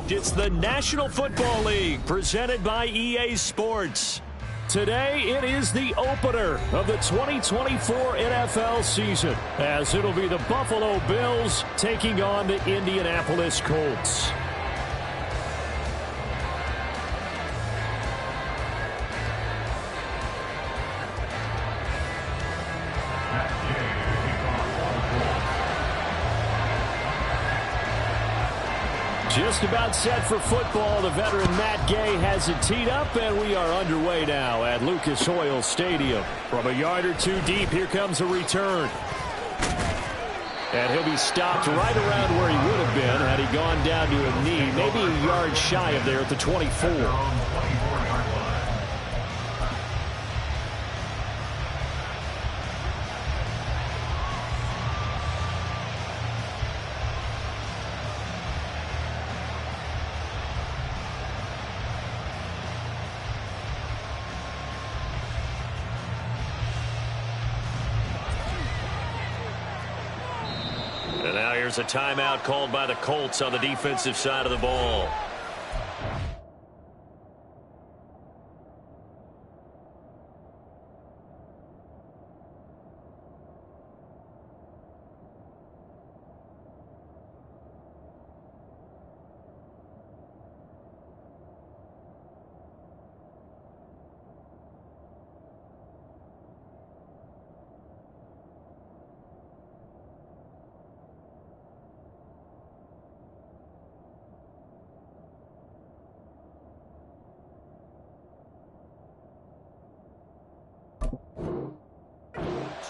It's the National Football League presented by EA Sports. Today, it is the opener of the 2024 NFL season, as it'll be the Buffalo Bills taking on the Indianapolis Colts. Just about set for football. The veteran Matt Gay has it teed up, and we are underway now at Lucas Oil Stadium. From a yard or two deep, here comes a return. And he'll be stopped right around where he would have been had he gone down to a knee, maybe a yard shy of there at the 24. And now here's a timeout called by the Colts on the defensive side of the ball.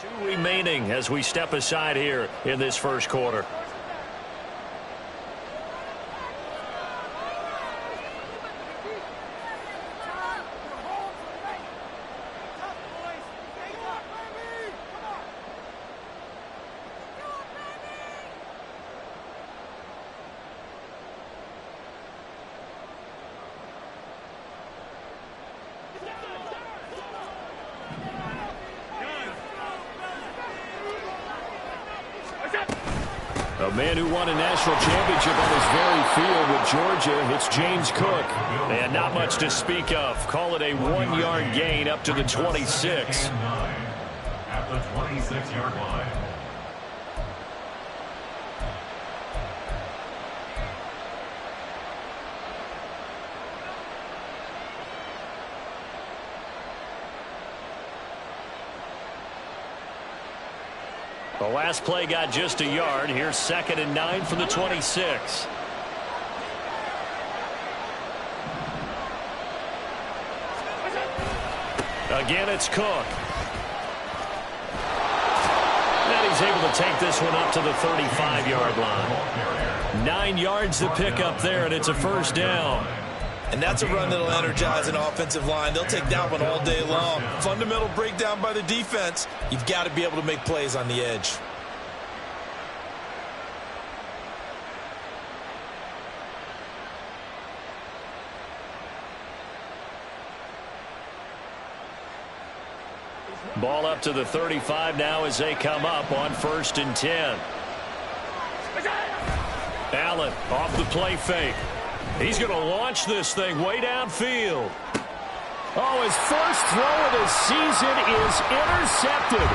Two remaining as we step aside here in this first quarter. A man who won a national championship on this very field with Georgia, it's James Cook. And not much to speak of. Call it a 1-yard gain up to the 26. At the 26-yard line. The last play got just a yard. Here's 2nd and 9 from the 26. Again, it's Cook. And he's able to take this one up to the 35-yard line. 9 yards to pick up there, and it's a first down. And that's a run that'll energize an offensive line. They'll take that one all day long. Fundamental breakdown by the defense. You've got to be able to make plays on the edge. Ball up to the 35 now as they come up on 1st and 10. Allen off the play fake. He's going to launch this thing way downfield. Oh, his first throw of the season is intercepted.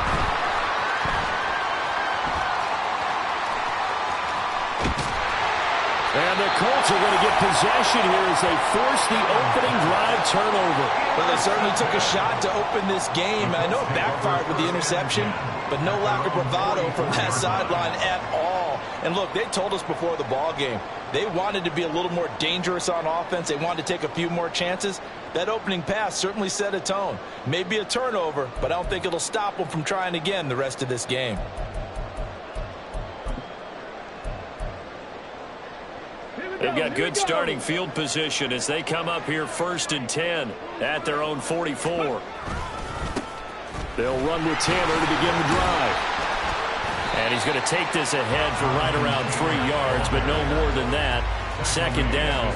And the Colts are going to get possession here as they force the opening drive turnover. Well, they certainly took a shot to open this game. I know it backfired with the interception, but no lack of bravado from that sideline at all. And look, they told us before the ball game, they wanted to be a little more dangerous on offense. They wanted to take a few more chances. That opening pass certainly set a tone. Maybe a turnover, but I don't think it'll stop them from trying again the rest of this game. They've got good starting field position as they come up here 1st and 10 at their own 44. They'll run with Tanner to begin the drive. And he's going to take this ahead for right around 3 yards, but no more than that. 2nd down.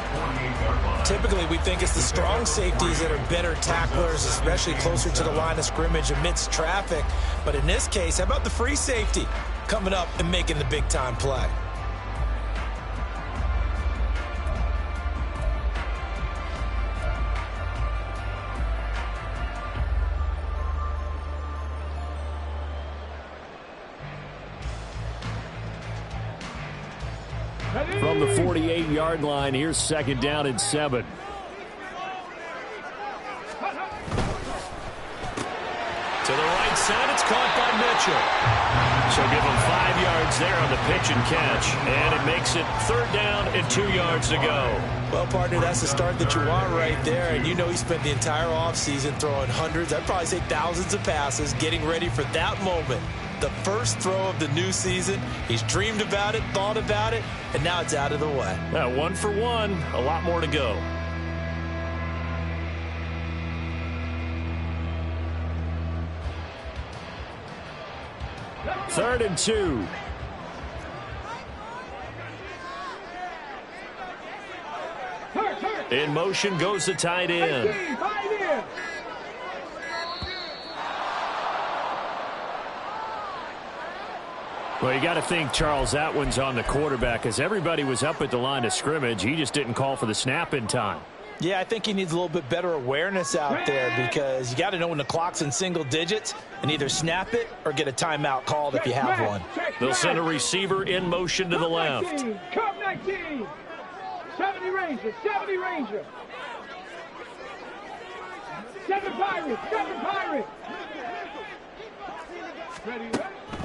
Typically, we think it's the strong safeties that are better tacklers, especially closer to the line of scrimmage amidst traffic. But in this case, how about the free safety coming up and making the big-time play? From the 48-yard line, here's 2nd down and 7. To the right side, it's caught by Mitchell. So give him 5 yards there on the pitch and catch. And it makes it 3rd down and 2 yards to go. Well, partner, that's the start that you want right there. And you know he spent the entire offseason throwing hundreds, I'd probably say thousands of passes, getting ready for that moment. The first throw of the new season. He's dreamed about it, thought about it, and now it's out of the way. 1 for 1, a lot more to go. Third and 2. In motion goes the tight end. Well, you got to think, Charles, that one's on the quarterback, as everybody was up at the line of scrimmage. He just didn't call for the snap in time. Yeah, I think he needs a little bit better awareness out there, because you got to know when the clock's in single digits and either snap it or get a timeout called if you have one. They'll send a receiver in motion to the left. Come 19. 70 Ranger, 70 Ranger. 7 Pirates, 7 Pirates.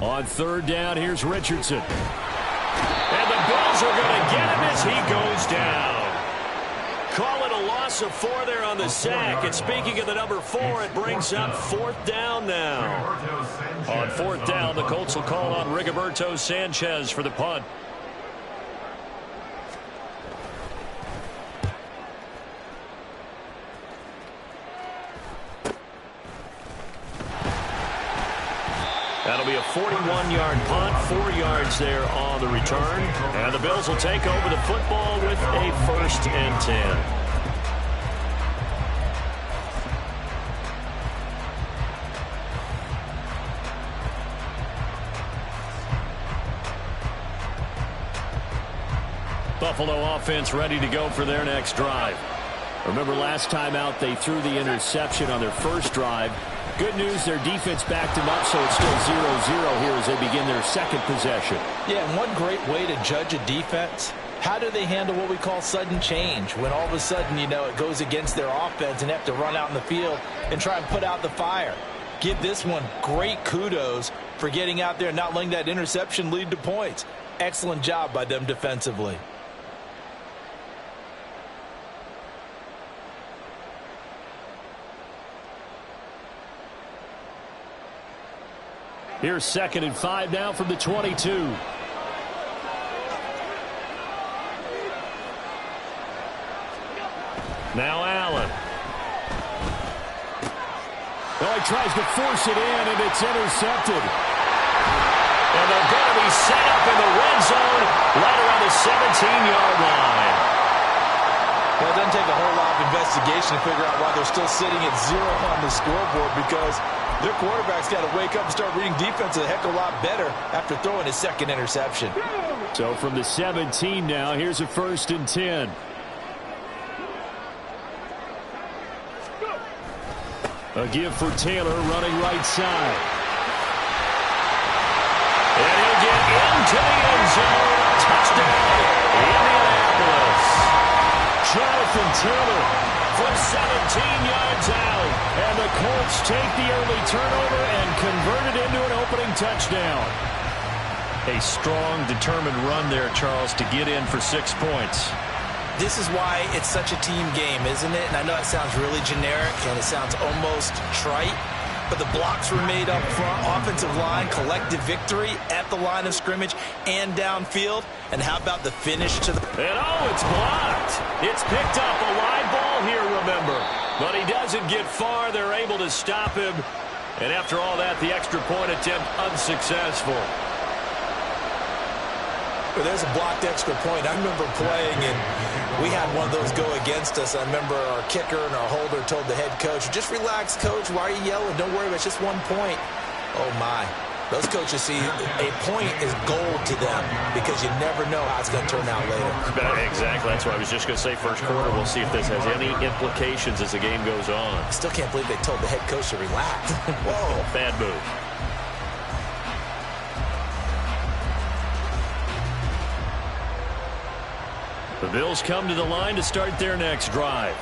On 3rd down, here's Richardson. And the Bills are going to get him as he goes down. Call it a loss of 4 there on the sack. And speaking of the number 4, it brings up 4th down now. On 4th down, the Colts will call on Rigoberto Sanchez for the punt. That'll be a 41-yard punt, 4 yards there on the return. And the Bills will take over the football with a 1st and 10. Buffalo offense ready to go for their next drive. Remember last time out they threw the interception on their first drive. Good news, their defense backed him up, so it's still 0-0 here as they begin their second possession. Yeah, and one great way to judge a defense, how do they handle what we call sudden change? When all of a sudden, you know, it goes against their offense and they have to run out in the field and try and put out the fire. Give this one great kudos for getting out there and not letting that interception lead to points. Excellent job by them defensively. Here's 2nd and 5 now from the 22. Now Allen. Well, he tries to force it in, and it's intercepted. And they're going to be set up in the red zone right around the 17-yard line. Well, it doesn't take a whole lot of investigation to figure out why they're still sitting at 0 on the scoreboard, because their quarterback's got to wake up and start reading defense a heck of a lot better after throwing his 2nd interception. So from the 17 now, here's a 1st and 10. A give for Taylor running right side. And he'll get into the end zone. Touchdown, Indianapolis. Jonathan Taylor from 17 yards out. And the Colts take the early turnover and convert it into an opening touchdown. A strong, determined run there, Charles, to get in for 6 points. This is why it's such a team game, isn't it? And I know it sounds really generic and it sounds almost trite, but the blocks were made up front, offensive line, collective victory at the line of scrimmage and downfield. And how about the finish to the... And oh, it's blocked. It's picked up, a live ball here, remember. But he doesn't get far. They're able to stop him. And after all that, the extra point attempt unsuccessful. Well, there's a blocked extra point. I remember playing, and we had one of those go against us. I remember our kicker and our holder told the head coach, just relax, coach. Why are you yelling? Don't worry, it's just 1 point. Oh, my. Those coaches see a point is gold to them because you never know how it's going to turn out later. Exactly. That's what I was just going to say. First quarter, we'll see if this has any implications as the game goes on. I still can't believe they told the head coach to relax. Whoa. Bad move. The Bills come to the line to start their next drive.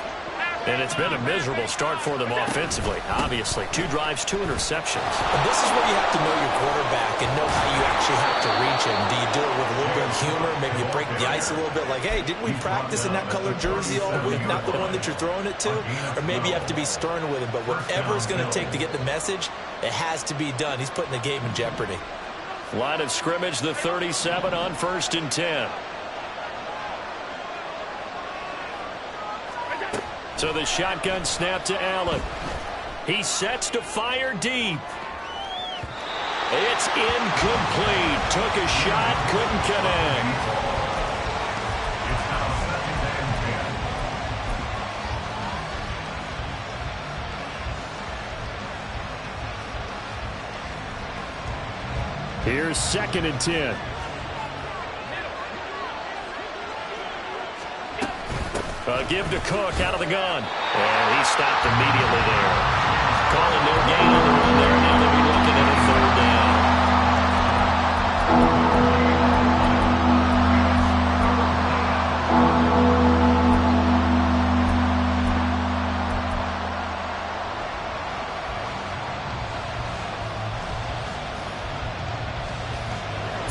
And it's been a miserable start for them offensively. Obviously, 2 drives, 2 interceptions. And this is where you have to know your quarterback and know how you actually have to reach him. Do you do it with a little bit of humor? Maybe you break the ice a little bit like, hey, didn't we practice in that color jersey all week, not the one that you're throwing it to? Or maybe you have to be stern with him. But whatever it's going to take to get the message, it has to be done. He's putting the game in jeopardy. Line of scrimmage, the 37 on 1st and 10. So the shotgun snap to Allen. He sets to fire deep. It's incomplete. Took a shot, couldn't connect. It's now 2nd and 10. Here's 2nd and 10. Give to Cook out of the gun. And he stopped immediately there. Calling no gain on the run there. Now they'll be looking at a 3rd down.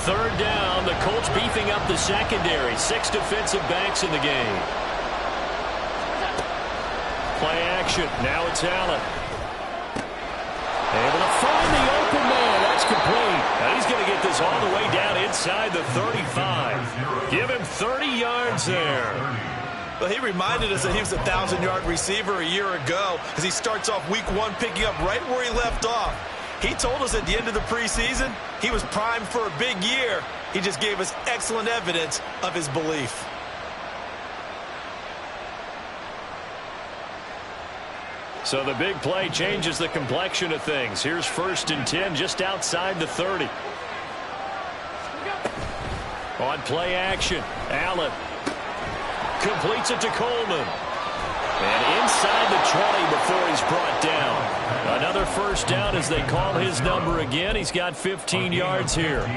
Third down. The Colts beefing up the secondary. 6 defensive backs in the game. Play action. Now it's Allen. Able to find the open man. That's complete. Now he's going to get this all the way down inside the 35. Give him 30 yards there. Well, he reminded us that he was a 1,000-yard receiver a year ago as he starts off week 1 picking up right where he left off. He told us at the end of the preseason he was primed for a big year. He just gave us excellent evidence of his belief. So the big play changes the complexion of things. Here's 1st and 10 just outside the 30. On play action, Allen completes it to Coleman. And inside the 20 before he's brought down. Another 1st down as they call his number again. He's got 15 yards here.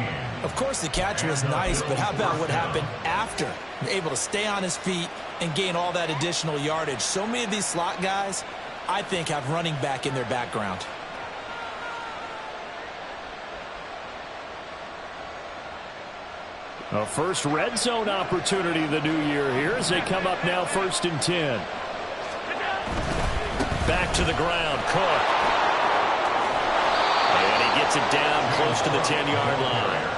Of course, the catch was nice, but how about what happened after? Able to stay on his feet and gain all that additional yardage. So many of these slot guys, I think, have running back in their background. A first red zone opportunity the new year here as they come up now 1st and 10. Back to the ground, Cook. And he gets it down close to the 10-yard line.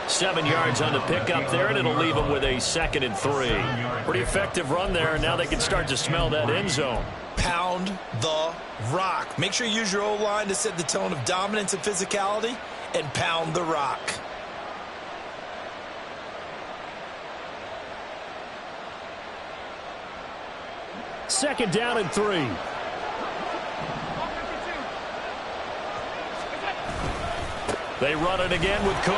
7 yards on the pickup there, and it'll leave him with a 2nd and 3. Pretty effective run there, and now they can start to smell that end zone. Pound the rock. Make sure you use your O-line to set the tone of dominance and physicality, and pound the rock. Second down and 3. They run it again with Cook.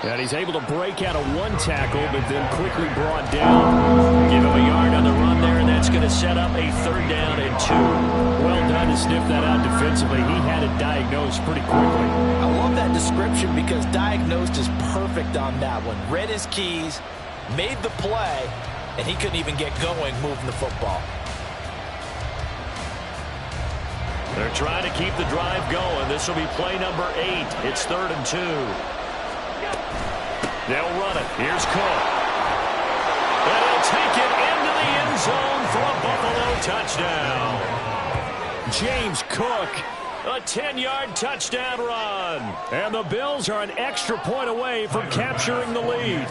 And he's able to break out of 1 tackle, but then quickly brought down. Give him a yard on the run there, and that's going to set up a 3rd down and 2. Well done to sniff that out defensively. He had it diagnosed pretty quickly. I love that description because diagnosed is perfect on that one. Read his keys, made the play, and he couldn't even get going moving the football. They're trying to keep the drive going. This will be play number 8. It's 3rd and 2. They'll run it. Here's Cook. And he'll take it into the end zone for a Buffalo touchdown. James Cook, a 10-yard touchdown run. And the Bills are an extra point away from capturing the lead.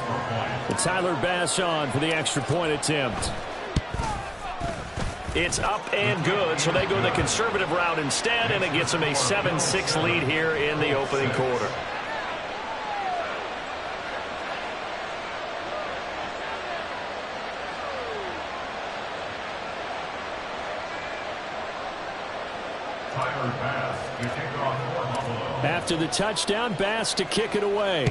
And Tyler Bass on for the extra point attempt. It's up and good, so they go the conservative route instead, and it gets them a 7-6 lead here in the opening quarter. After the touchdown, Bass to kick it away.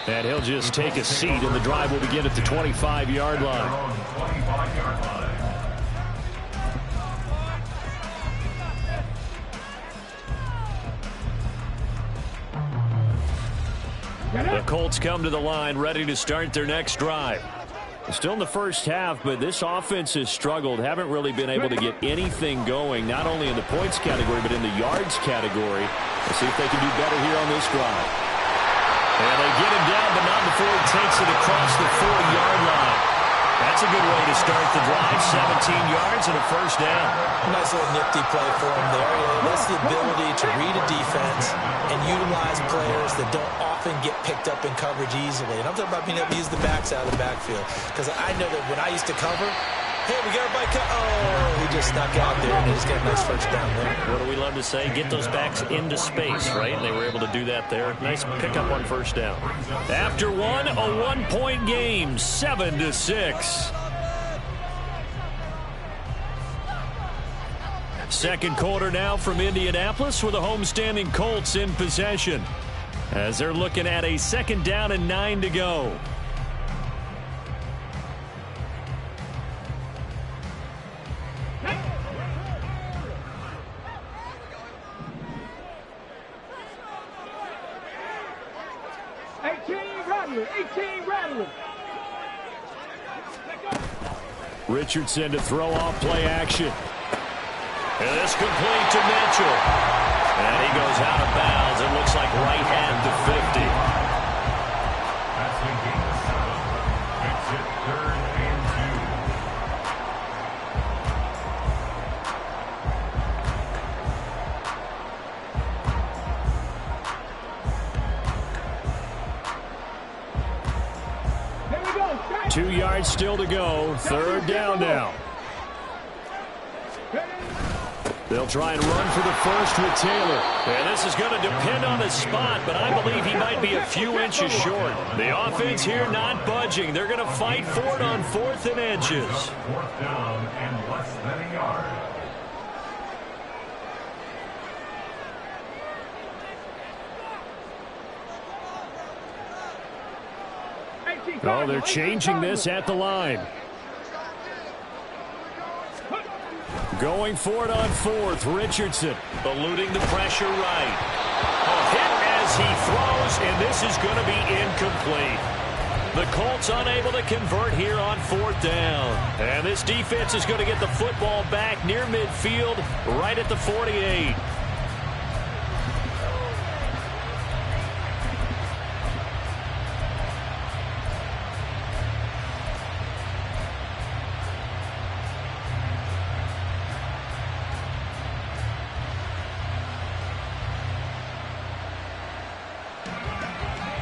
And he'll just take a seat, and the drive will begin at the 25-yard line. The Colts come to the line ready to start their next drive. Still in the first half, but this offense has struggled. Haven't really been able to get anything going, not only in the points category, but in the yards category. Let's see if they can do better here on this drive. And they get him down, but not before he takes it across the 40-yard line. That's a good way to start the drive. 17 yards and a first down. Nice little nifty play for him there. That's the ability to read a defense and utilize players that don't often get picked up in coverage easily. And I'm talking about being able to use the backs out of the backfield. Because I know that when I used to cover, hey, we got everybody cut. Oh, he just snuck out there, and he just got a nice first down there. What do we love to say? Get those backs into space, right? And they were able to do that there. Nice pickup on first down. After one, a one-point game, 7-6. Second quarter now from Indianapolis with the homestanding Colts in possession, as they're looking at a second down and 9 to go. Richardson to throw off play action. And this complete to Mitchell. And he goes out of bounds. It looks like right at the 50. That's the game of 7. Makes it 3rd and 2. 2 yards still to go. Third down now. They'll try and run for the first with Taylor. And this is going to depend on the spot, but I believe he might be a few inches short. The offense here not budging. They're going to fight for it on 4th and inches. 4th down and less than a yard. Oh, they're changing this at the line. Going for it on 4th, Richardson eluding the pressure right. A hit as he throws, and this is going to be incomplete. The Colts unable to convert here on 4th down. And this defense is going to get the football back near midfield, right at the 48.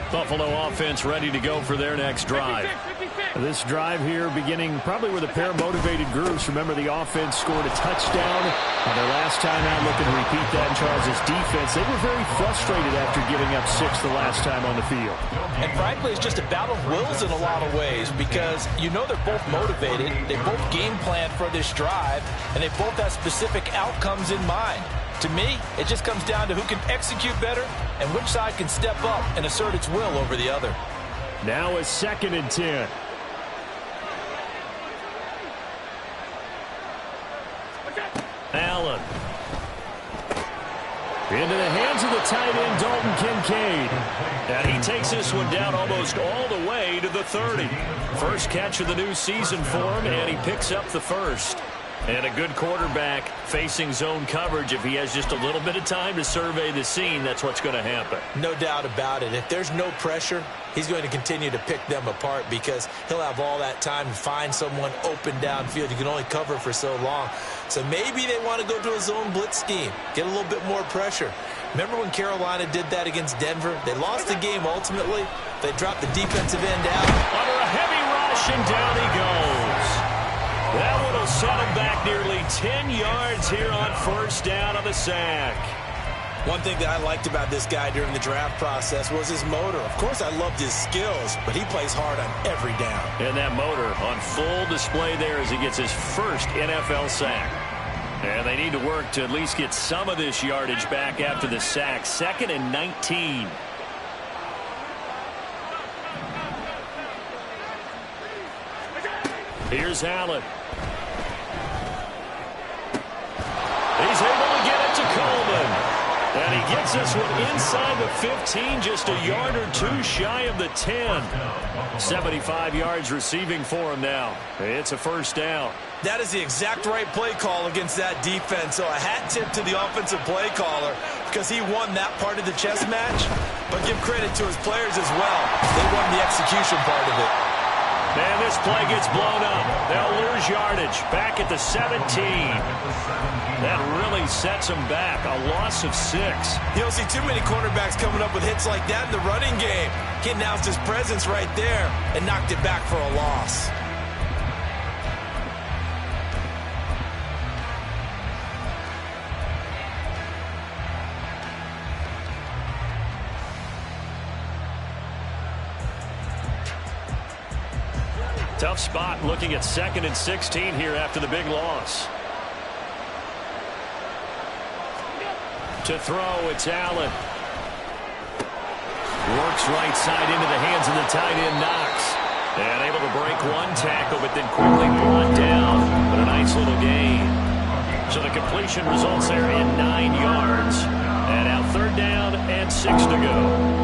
Buffalo offense ready to go for their next drive. This drive here beginning probably with a pair of motivated groups. Remember, the offense scored a touchdown on their last time out, looking to repeat that in Charles' defense. They were very frustrated after giving up 6 the last time on the field. And frankly, it's just a battle of wills in a lot of ways, because you know they're both motivated. They both game plan for this drive, and they both have specific outcomes in mind. To me, it just comes down to who can execute better and which side can step up and assert its will over the other. Now a 2nd and 10. Allen. Into the hands of the tight end, Dalton Kincaid. And he takes this one down almost all the way to the 30. First catch of the new season for him, and he picks up the first. And a good quarterback facing zone coverage. If he has just a little bit of time to survey the scene, that's what's going to happen. No doubt about it. If there's no pressure, he's going to continue to pick them apart, because he'll have all that time to find someone open downfield. You can only cover for so long. So maybe they want to go to a zone blitz scheme, get a little bit more pressure. Remember when Carolina did that against Denver? They lost the game ultimately. They dropped the defensive end out. Under a heavy rush, and down he goes. That one will set him back nearly 10 yards here on first down on the sack. One thing that I liked about this guy during the draft process was his motor. Of course, I loved his skills, but he plays hard on every down. And that motor on full display there as he gets his first NFL sack. And they need to work to at least get some of this yardage back after the sack. 2nd and 19. Here's Allen. He's able to get it to Coleman. And he gets this one inside the 15, just a yard or two shy of the 10. 75 yards receiving for him now. It's a first down. That is the exact right play call against that defense. So a hat tip to the offensive play caller because he won that part of the chess match. But give credit to his players as well. They won the execution part of it. And this play gets blown up. They'll lose yardage. Back at the 17. That really sets them back. A loss of 6. You don't see too many quarterbacks coming up with hits like that in the running game. He announced his presence right there and knocked it back for a loss. Tough spot looking at 2nd and 16 here after the big loss. To throw, it's Allen. Works right side into the hands of the tight end, Knox. And able to break one tackle, but then quickly brought down. But a nice little gain. So the completion results there in 9 yards. And now 3rd down and 6 to go.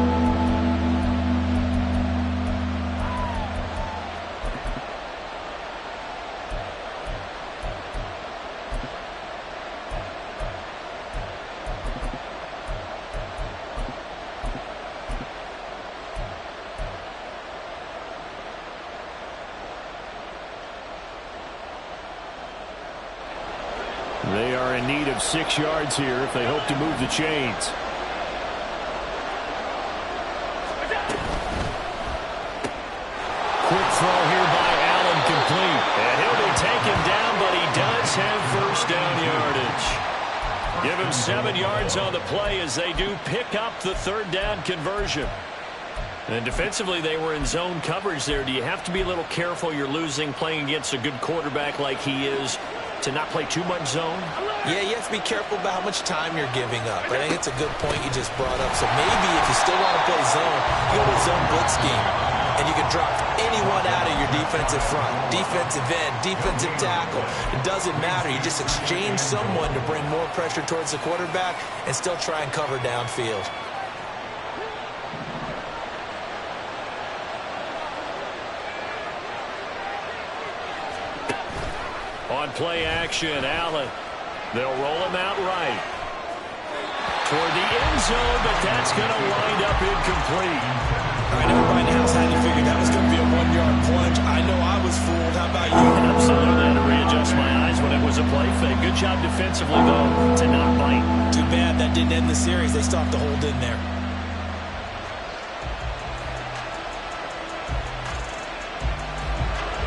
They are in need of 6 yards here if they hope to move the chains. Quick throw here by Allen, complete. And he'll be taken down, but he does have first down yardage. Give him 7 yards on the play as they do pick up the 3rd down conversion. And defensively, they were in zone coverage there. Do you have to be a little careful? You're losing playing against a good quarterback like he is to not play too much zone? Yeah, you have to be careful about how much time you're giving up. I think it's a good point you just brought up. So maybe if you still want to play zone, you go to zone blitz scheme. And you can drop anyone out of your defensive front. Defensive end, defensive tackle. It doesn't matter. You just exchange someone to bring more pressure towards the quarterback and still try and cover downfield. On play action, Allen. They'll roll him out right. Toward the end zone, but that's going to wind up incomplete. All right, everybody in the house had to figure that was going to be a 1-yard plunge. I know I was fooled. How about you? Absolutely. I had to readjust my eyes when it was a play fake. Good job defensively, though, to not bite. Too bad that didn't end the series. They still have to hold in there.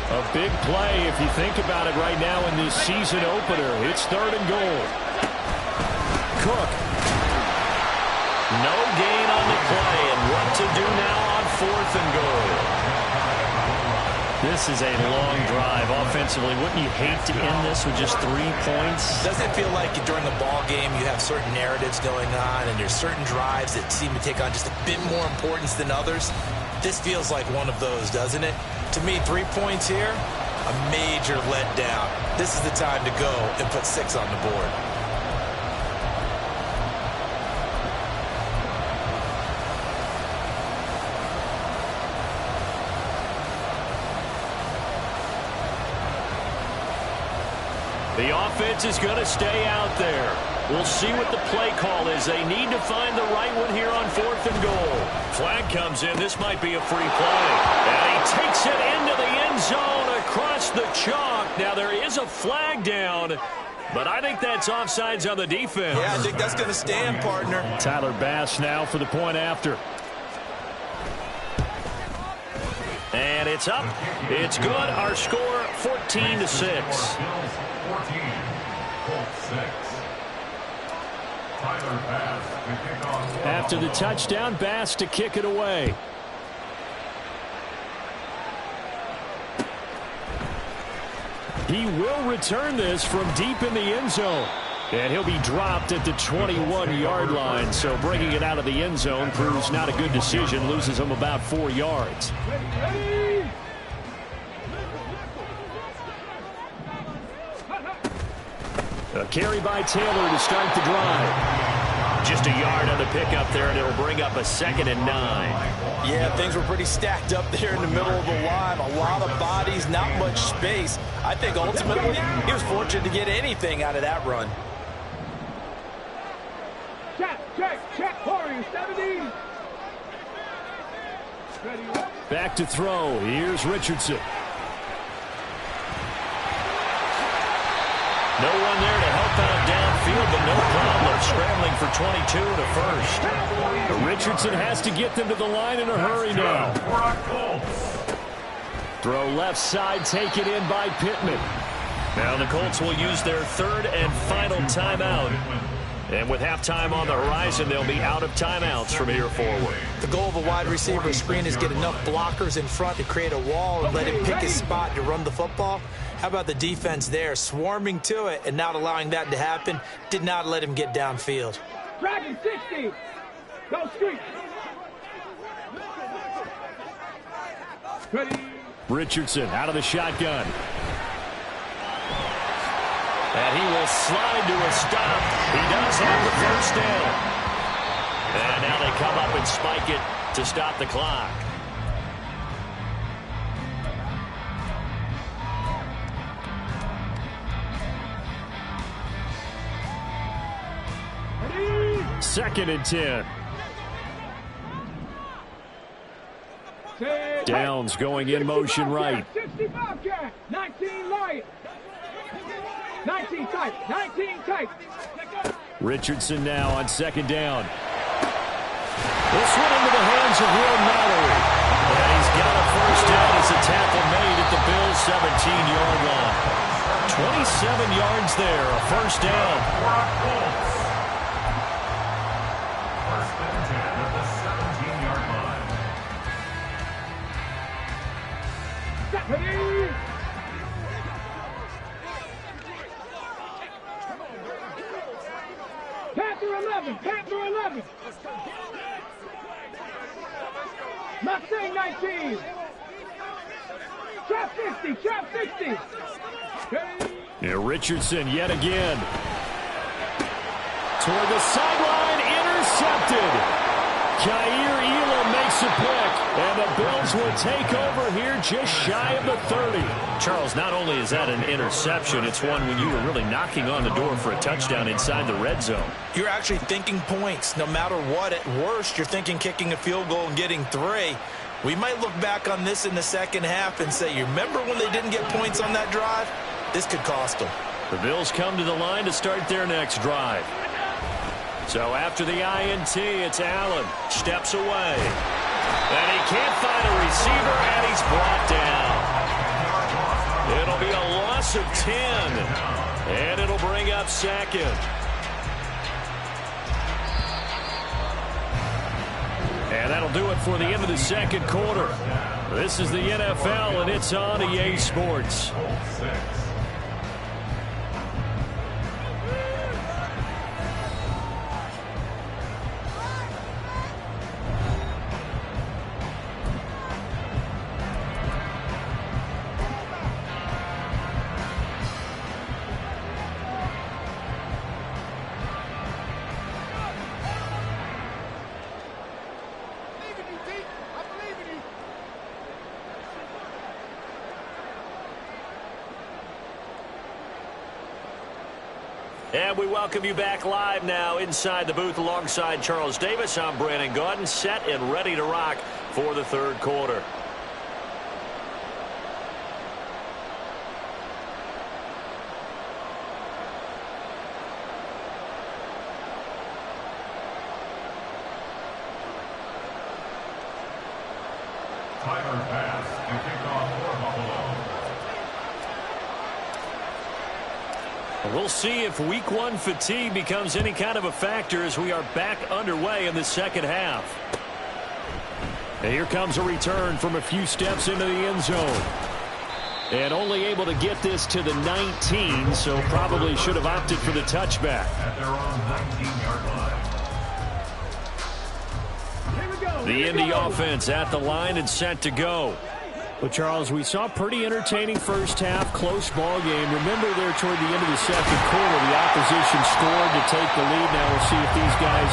A big play if you think about it right now in this season opener. It's 3rd and goal. Cook. No gain on the play, and what to do now on 4th and goal. This is a long drive offensively. Wouldn't you hate to end this with just 3 points? Doesn't it feel like during a ball game you have certain narratives going on and there's certain drives that seem to take on just a bit more importance than others? This feels like one of those, doesn't it? To me, 3 points here, a major letdown. This is the time to go and put 6 on the board. The offense is going to stay out there. We'll see what the play call is. They need to find the right one here on 4th and goal. Flag comes in. This might be a free play. And he takes it into the end zone across the chalk. Now there is a flag down, but I think that's offsides on the defense. Yeah, I think that's going to stand, partner. Tyler Bass now for the point after. And it's up. It's good. Our score, 14-6. 14, Colts 6. Tyler Bass to kick off. After the touchdown, Bass to kick it away. He will return this from deep in the end zone. And he'll be dropped at the 21-yard line. So bringing it out of the end zone proves not a good decision. Loses him about 4 yards. A carry by Taylor to start the drive. Just a yard on the pickup there, and it'll bring up a 2nd and 9. Yeah, things were pretty stacked up there in the middle of the line. A lot of bodies, not much space. I think ultimately he was fortunate to get anything out of that run. Check, Warriors, 70. Back to throw. Here's Richardson. No one there to help out downfield, but no problem scrambling for 22 and a first. Richardson has to get them to the line in a hurry now. Throw left side, taken in by Pittman. Now the Colts will use their 3rd and final timeout. And with halftime on the horizon, they'll be out of timeouts from here forward. The goal of a wide receiver screen is get enough blockers in front to create a wall and let him pick his spot to run the football. How about the defense there, swarming to it and not allowing that to happen? Did not let him get downfield. Dragon 60. Go street. Ready. Richardson out of the shotgun. And he will slide to a stop. He does have the first down. And now they come up and spike it to stop the clock. Ready. 2nd and 10. Downs going in motion right. 65 cat. 19 light. 19 tight. 19 tight. Richardson now on 2nd down. This one into the hands of Will Mallory. And he's got a first down as a tackle made at the Bills' 17-yard line. 27 yards there, a first down. First and 10 at the 17-yard line. Ready. Panther 11. Mustang 19. Trap 60. Yeah, Richardson yet again. Toward the sideline, intercepted. Kaiir Elam makes a pick, and the Bills will take over here just shy of the 30. Charles, not only is that an interception, it's one when you were really knocking on the door for a touchdown inside the red zone. You're actually thinking points. No matter what, at worst, you're thinking kicking a field goal and getting 3. We might look back on this in the second half and say, you remember when they didn't get points on that drive? This could cost them. The Bills come to the line to start their next drive. So after the INT, it's Allen. Steps away. And he can't find a receiver, and he's brought down. It'll be a loss of 10. And it'll bring up 2nd. And that'll do it for the end of the 2nd quarter. This is the NFL, and it's on EA Sports. And we welcome you back live now inside the booth alongside Charles Davis. I'm Brandon Gaudin, set and ready to rock for the 3rd quarter. Tyler pass to kick off for Buffalo. We'll see if week 1 fatigue becomes any kind of a factor as we are back underway in the second half. And here comes a return from a few steps into the end zone. And only able to get this to the 19, so probably should have opted for the touchback. At their own 19-yard line. The Indy offense at the line and set to go. Well, Charles, we saw a pretty entertaining first half, close ball game. Remember there toward the end of the second quarter, the opposition scored to take the lead. Now we'll see if these guys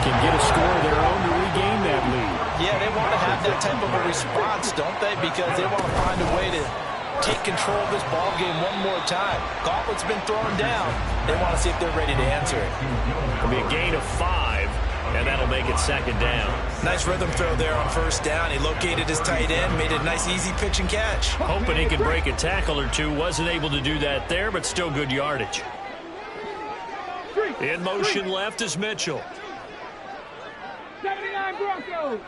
can get a score of their own to regain that lead. Yeah, they want to have that type of a response, don't they? Because they want to find a way to take control of this ball game one more time. Gauntlet's been thrown down. They want to see if they're ready to answer it. It'll be a gain of 5, and that'll make it second down. Nice rhythm throw there on first down. He located his tight end, made a nice easy pitch and catch. Hoping he could break a tackle or two. Wasn't able to do that there, but still good yardage. In motion left is Mitchell. 79 Broncos.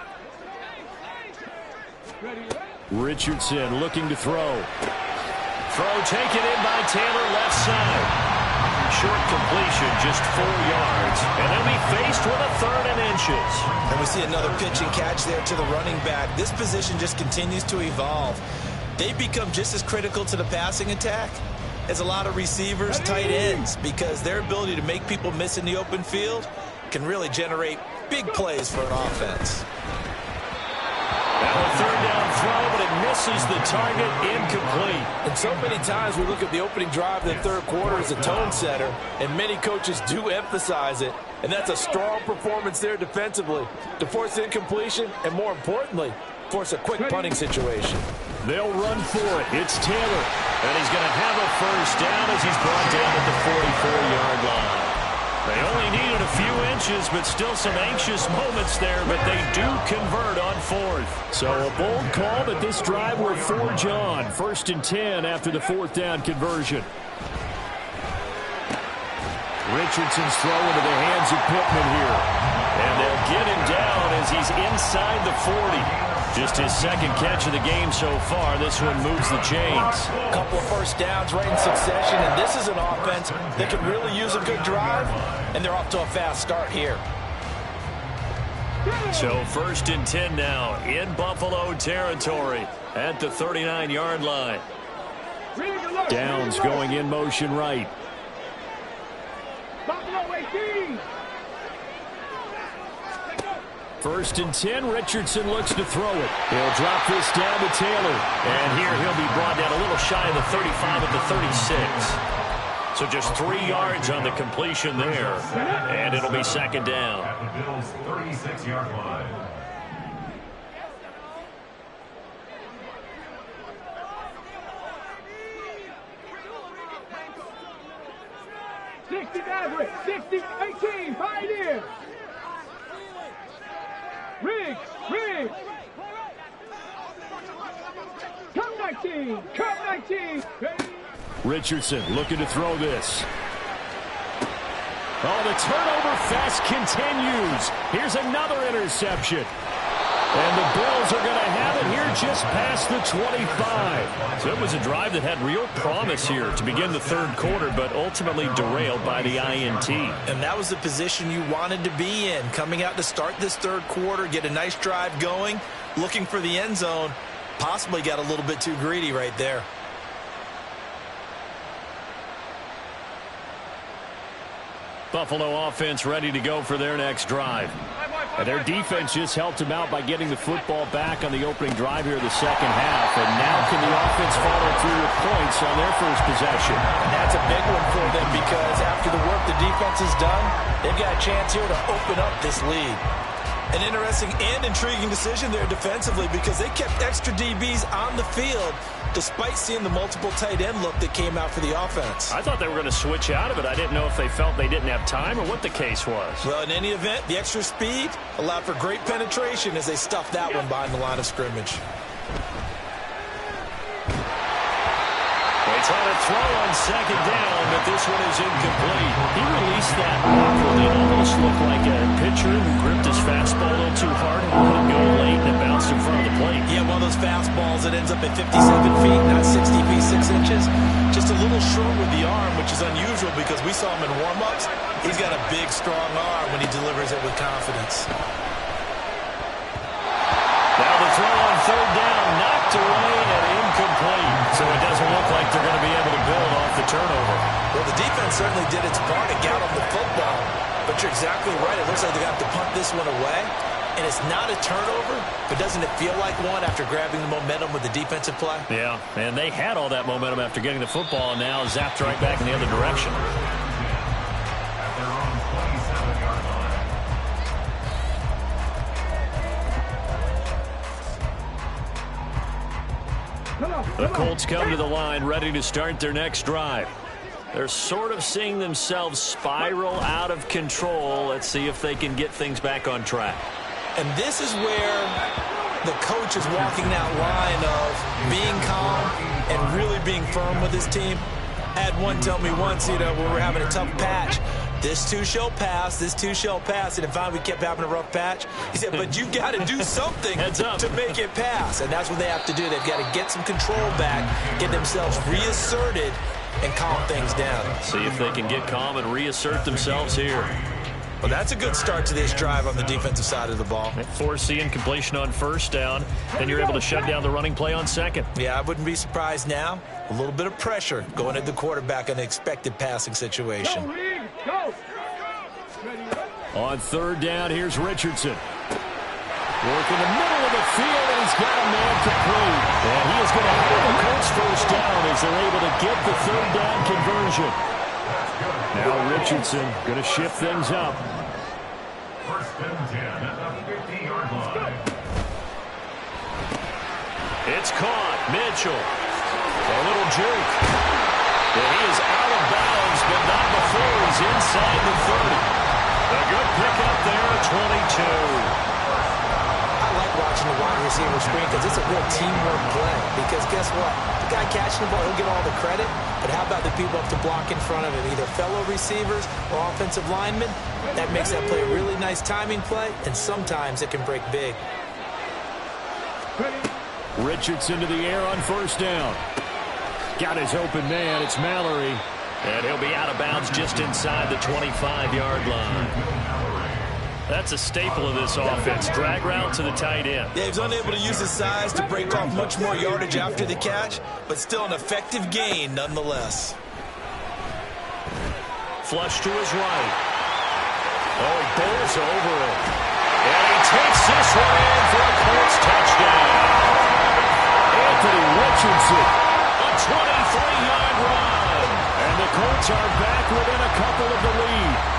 Richardson looking to throw. Throw taken in by Taylor, left side. Short completion, just 4 yards. And they'll be faced with a 3rd and inches. And we see another pitch and catch there to the running back. This position just continues to evolve. They become just as critical to the passing attack as a lot of receivers, tight ends, because their ability to make people miss in the open field can really generate big plays for an offense. Now a 3rd down throw, but it misses the target, incomplete. And so many times we look at the opening drive of the third quarter as a tone setter, and many coaches do emphasize it, and that's a strong performance there defensively to force incompletion and, more importantly, force a quick punting situation. They'll run for it. It's Taylor, and he's going to have a first down as he's brought down at the 44-yard line. They only needed a few inches, but still some anxious moments there, but they do convert on 4th. So a bold call, but this drive will forge on. 1st and 10 after the 4th down conversion. Richardson's throw into the hands of Pittman here. And they'll get him down as he's inside the 40. Just his 2nd catch of the game so far. This one moves the chains. A couple of first downs right in succession, and this is an offense that can really use a good drive, and they're off to a fast start here. So 1st and 10 now in Buffalo territory at the 39-yard line. Downs going in motion right. Buffalo 18. 1st and 10, Richardson looks to throw it. He'll drop this down to Taylor. And here he'll be brought down a little shy of the 35 at the 36. So just 3 yards on the completion there. And it'll be second down. At the Bills' 36-yard line. Maverick, 60, 18, Pioneer. Riggs. Come 19. Richardson looking to throw this. Oh, the turnover fest continues. Here's another interception. And the Bills are going to have it here just past the 25. So it was a drive that had real promise here to begin the third quarter, but ultimately derailed by the INT. And that was the position you wanted to be in, coming out to start this third quarter, get a nice drive going, looking for the end zone. Possibly got a little bit too greedy right there. Buffalo offense ready to go for their next drive. And their defense just helped them out by getting the football back on the opening drive here of the second half. And now can the offense follow through with points on their first possession? And that's a big one for them because after the work the defense has done, they've got a chance here to open up this lead. An interesting and intriguing decision there defensively because they kept extra DBs on the field despite seeing the multiple tight end look that came out for the offense. I thought they were going to switch out of it. I didn't know if they felt they didn't have time or what the case was. Well, in any event, the extra speed allowed for great penetration as they stuffed that one behind the line of scrimmage. They try to throw on second down, but this one is incomplete. He released that awkwardly. It almost looked like a pitcher who gripped his fastball a little too hard and let it go late and it bounced in front of the plate. Yeah, one of those fastballs that ends up at 57 feet, not 60 feet, 6 inches. Just a little short with the arm, which is unusual because we saw him in warm-ups. He's got a big, strong arm when he delivers it with confidence. Now the throw on third down, knocked away and incomplete. So it doesn't look like they're going to be able to build off the turnover. Well, the defense certainly did its part to get on the football. But you're exactly right. It looks like they're going to have to punt this one away. And it's not a turnover, but doesn't it feel like one after grabbing the momentum with the defensive play? Yeah, and they had all that momentum after getting the football, and now zapped right back in the other direction. At their own 27-yard line. The Colts come to the line ready to start their next drive. They're sort of seeing themselves spiral out of control. Let's see if they can get things back on track. And this is where the coach is walking that line of being calm and really being firm with his team. I had one tell me once, when we were having a tough patch, this too shall pass, this too shall pass. And finally we kept having a rough patch. He said, but you got to do something to make it pass. And that's what they have to do. They've got to get some control back, get themselves reasserted, and calm things down. See if they can get calm and reassert themselves here. Well, that's a good start to this drive on the defensive side of the ball. Force the incompletion on first down, and you're able to shut down the running play on second. Yeah, I wouldn't be surprised now. A little bit of pressure going at the quarterback in an expected passing situation. Go. On third down, here's Richardson. Work in the middle of the field, and he's got a man complete. And he is going to have the Colts first down as they're able to get the third down conversion. Now Richardson going to shift things up. First and 10 at the 50-yard line. It's caught. Mitchell. A little juke. And he is out of bounds, but not before he's inside the 30. A good pickup there at 22. I like watching the wide receiver screen because it's a real teamwork play. Because guess what? The guy catching the ball, he'll get all the credit. But how about the people up to block in front of him, either fellow receivers or offensive linemen? That makes that play a really nice timing play, and sometimes it can break big. Richardson to the air on first down. Got his open man. It's Mallory. And he'll be out of bounds just inside the 25-yard line. That's a staple of this offense. Drag route to the tight end. Yeah, he's unable to use his size to break off much more yardage after the catch, but still an effective gain nonetheless. Flush to his right. Oh, he bowls over it. And he takes this one in for a Colts touchdown. Anthony Richardson, a 23-yard run. And the Colts are back within a couple of the lead.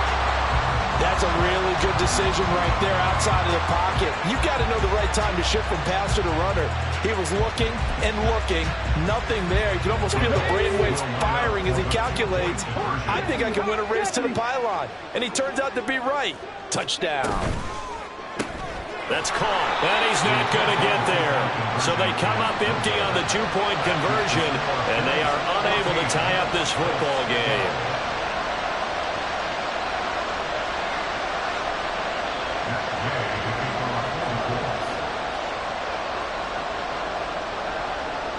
That's a really good decision right there outside of the pocket. You've got to know the right time to shift from passer to runner. He was looking and looking. Nothing there. You can almost feel the brainwaves firing as he calculates. I think I can win a race to the pylon. And he turns out to be right. Touchdown. That's caught. And he's not going to get there. So they come up empty on the two-point conversion, and they are unable to tie up this football game.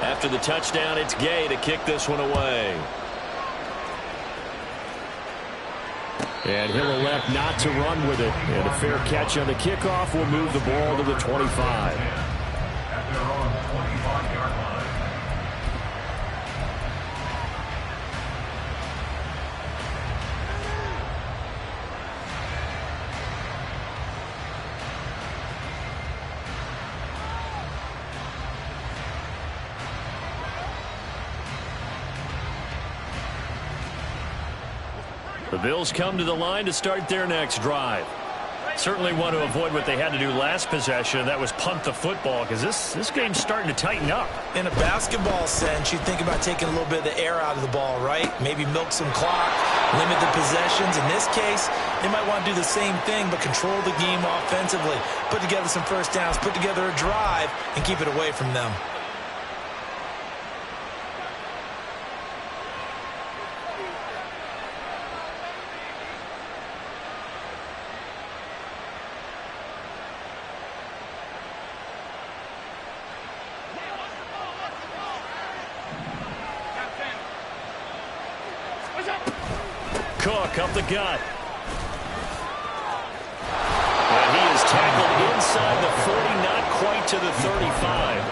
After the touchdown, it's Gay to kick this one away. And he'll elect not to run with it. And a fair catch on the kickoff will move the ball to the 25. At their own 25-yard line. The Bills come to the line to start their next drive. Certainly want to avoid what they had to do last possession. That was punt the football, because this game's starting to tighten up. In a basketball sense, you think about taking a little bit of the air out of the ball, right? Maybe milk some clock, limit the possessions. In this case, they might want to do the same thing, but control the game offensively. Put together some first downs, put together a drive, and keep it away from them. Cook up the gut. And he is tackled inside the 40, not quite to the 35.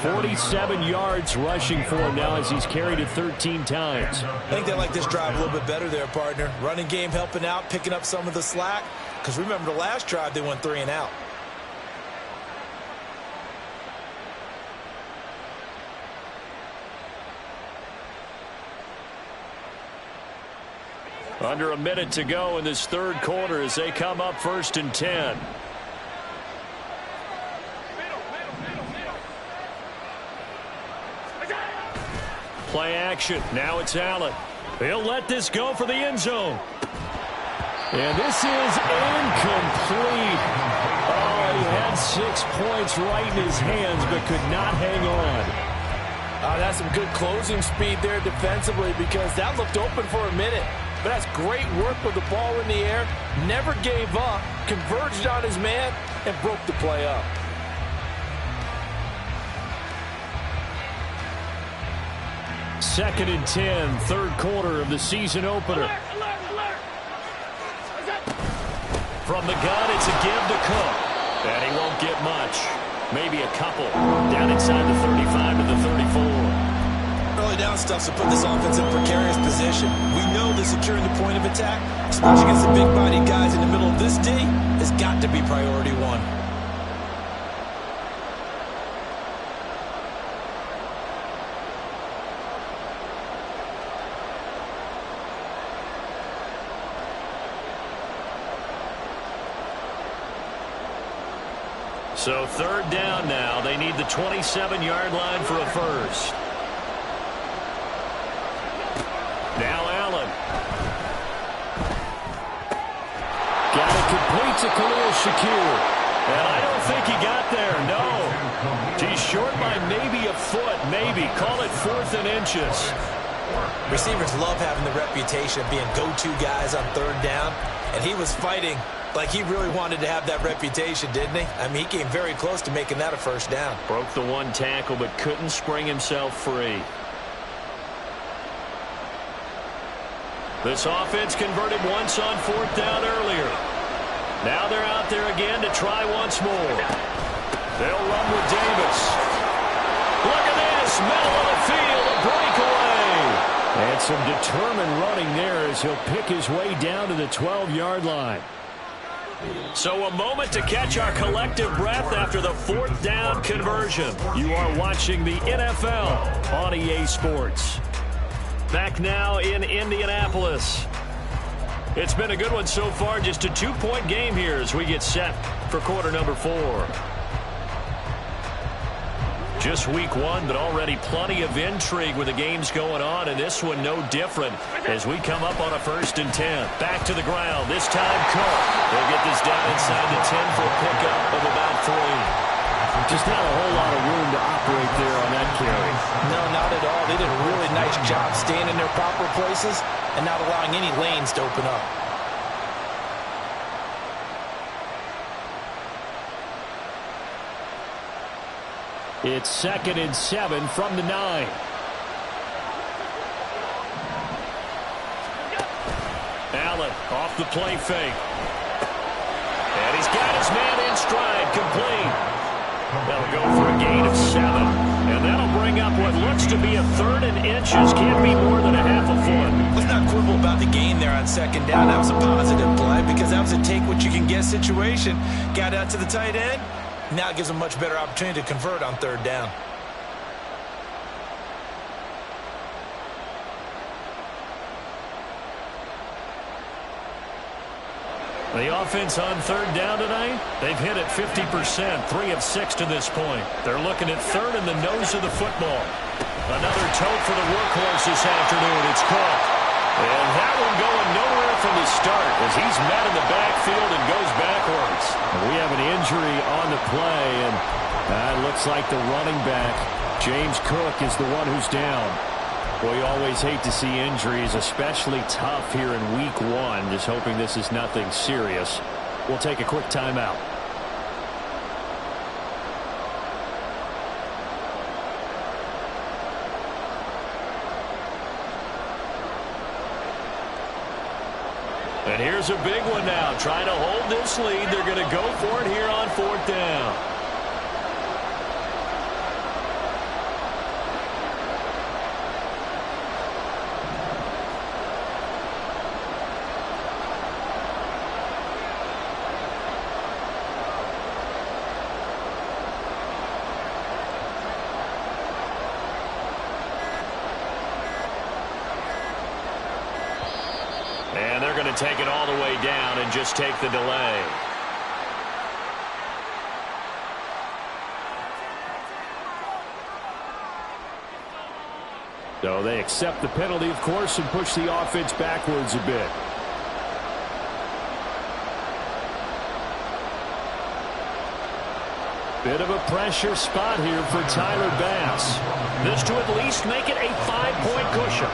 47 yards rushing for him now as he's carried it 13 times. I think they like this drive a little bit better there, partner. Running game helping out, picking up some of the slack. Because remember the last drive, they went 3 and out. Under a minute to go in this third quarter as they come up 1st and 10. Play action. Now it's Allen. He'll let this go for the end zone. And this is incomplete. Oh, he had 6 points right in his hands but could not hang on. That's some good closing speed there defensively because that looked open for a minute. But that's great work with the ball in the air. Never gave up, converged on his man, and broke the play up. Second and 10, third quarter of the season opener. From the gun, it's a give to Cook. And he won't get much. Maybe a couple. Down inside the 35 to the 34. Early down stuff to put this offense in a precarious position. We know that securing the point of attack, especially against the big-bodied guys in the middle of this D, has got to be priority one. So third down now. They need the 27-yard line for a first. Now Allen. Got it complete to Khalil Shakir. And I don't think he got there, no. He's short by maybe a foot, maybe. Call it 4th and inches. Receivers love having the reputation of being go-to guys on third down. And he was fighting like he really wanted to have that reputation, didn't he? I mean, he came very close to making that a first down. Broke the one tackle but couldn't spring himself free. This offense converted once on 4th down earlier. Now they're out there again to try once more. They'll run with Davis. Look at this. Middle of the field, a breakaway. And some determined running there as he'll pick his way down to the 12-yard line. So a moment to catch our collective breath after the 4th down conversion. You are watching the NFL on EA Sports. Back now in Indianapolis. It's been a good one so far. Just a 2-point game here as we get set for quarter number 4. Just week 1, but already plenty of intrigue with the games going on, and this one no different as we come up on a 1st and 10. Back to the ground. This time Cook. They'll get this down inside the 10 for a pickup of about 3. Just not a whole lot of room to operate there on that carry. No, not at all. They did a really nice job staying in their proper places and not allowing any lanes to open up. It's 2nd and 7 from the 9. Allen off the play fake. And he's got his man in stride, complete. That'll go for a gain of 7. And that'll bring up what looks to be a 3rd and inches. Can't be more than a half a foot. Let's not quibble about the gain there on 2nd down. That was a positive play because that was a take-what-you-can-get situation. Got out to the tight end. Now it gives them a much better opportunity to convert on 3rd down. The offense on 3rd down tonight, they've hit it 50%, 3 of 6 to this point. They're looking at 3rd in the nose of the football. Another tote for the workhorse this afternoon. It's Cook. And that one going nowhere from the start as he's met in the backfield and goes backwards. We have an injury on the play, and it looks like the running back, James Cook, is the one who's down. Well, you always hate to see injuries, especially tough here in week 1. Just hoping this is nothing serious. We'll take a quick timeout. And here's a big one now. Trying to hold this lead. They're going to go for it here on 4th down. going to take it all the way down and just take the delay. So they accept the penalty, of course, and push the offense backwards a bit. Bit of a pressure spot here for Tyler Bass. This to at least make it a 5-point cushion.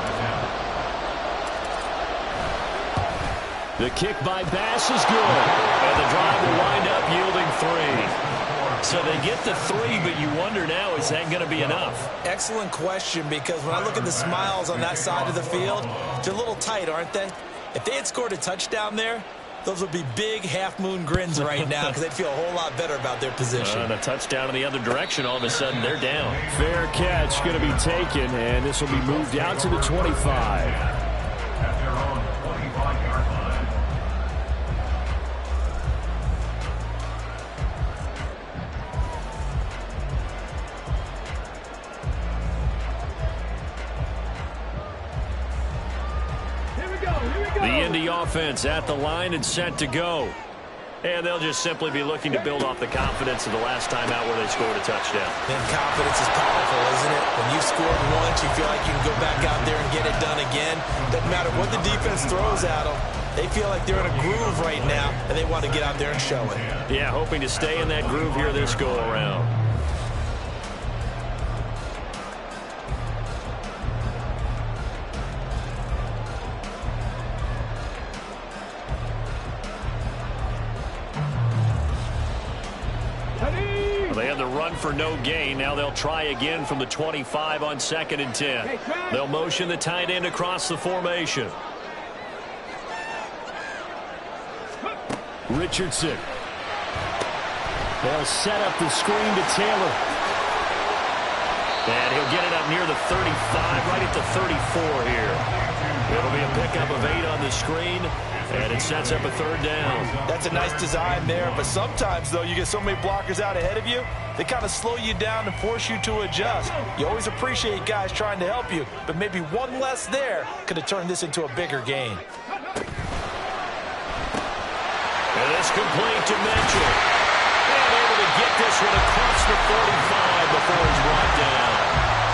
The kick by Bass is good. And the drive will wind up yielding 3. So they get the 3, but you wonder now, is that going to be enough? Excellent question, because when I look at the smiles on that side of the field, they're a little tight, aren't they? If they had scored a touchdown there, those would be big half-moon grins right now because they'd feel a whole lot better about their position. And a touchdown in the other direction, all of a sudden they're down. Fair catch going to be taken, and this will be moved out to the 25. At their own 25-yard line. The Indy offense at the line and set to go. And they'll just simply be looking to build off the confidence of the last time out where they scored a touchdown. And confidence is powerful, isn't it? When you've scored once, you feel like you can go back out there and get it done again. Doesn't matter what the defense throws at them. They feel like they're in a groove right now, and they want to get out there and show it. Yeah, hoping to stay in that groove here this go-around. They had the run for no gain. Now they'll try again from the 25 on 2nd and 10. They'll motion the tight end across the formation. Richardson. They'll set up the screen to Taylor. And he'll get it up near the 35, right at the 34 here. It'll be a pickup of 8 on the screen. And it sets up a 3rd down. That's a nice design there, but sometimes, though, you get so many blockers out ahead of you, they kind of slow you down and force you to adjust. You always appreciate guys trying to help you, but maybe one less there could have turned this into a bigger gain. And it's complete to Mitchell. And able to get this one across the 45 before he's brought down.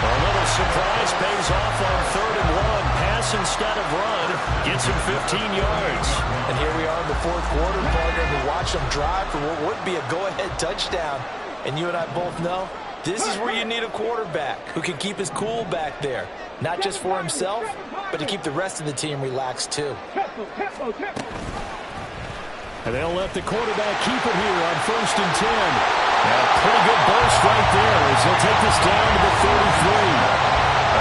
A little surprise pays off on 3rd and 1. Pass instead of run. Gets him 15 yards. And here we are in the 4th quarter, partner, to watch them drive for what would be a go-ahead touchdown. And you and I both know this is where you need a quarterback who can keep his cool back there. Not just for himself, but to keep the rest of the team relaxed too. And they'll let the quarterback keep it here on 1st and 10. And a pretty good burst right there as they'll take this down to the 33.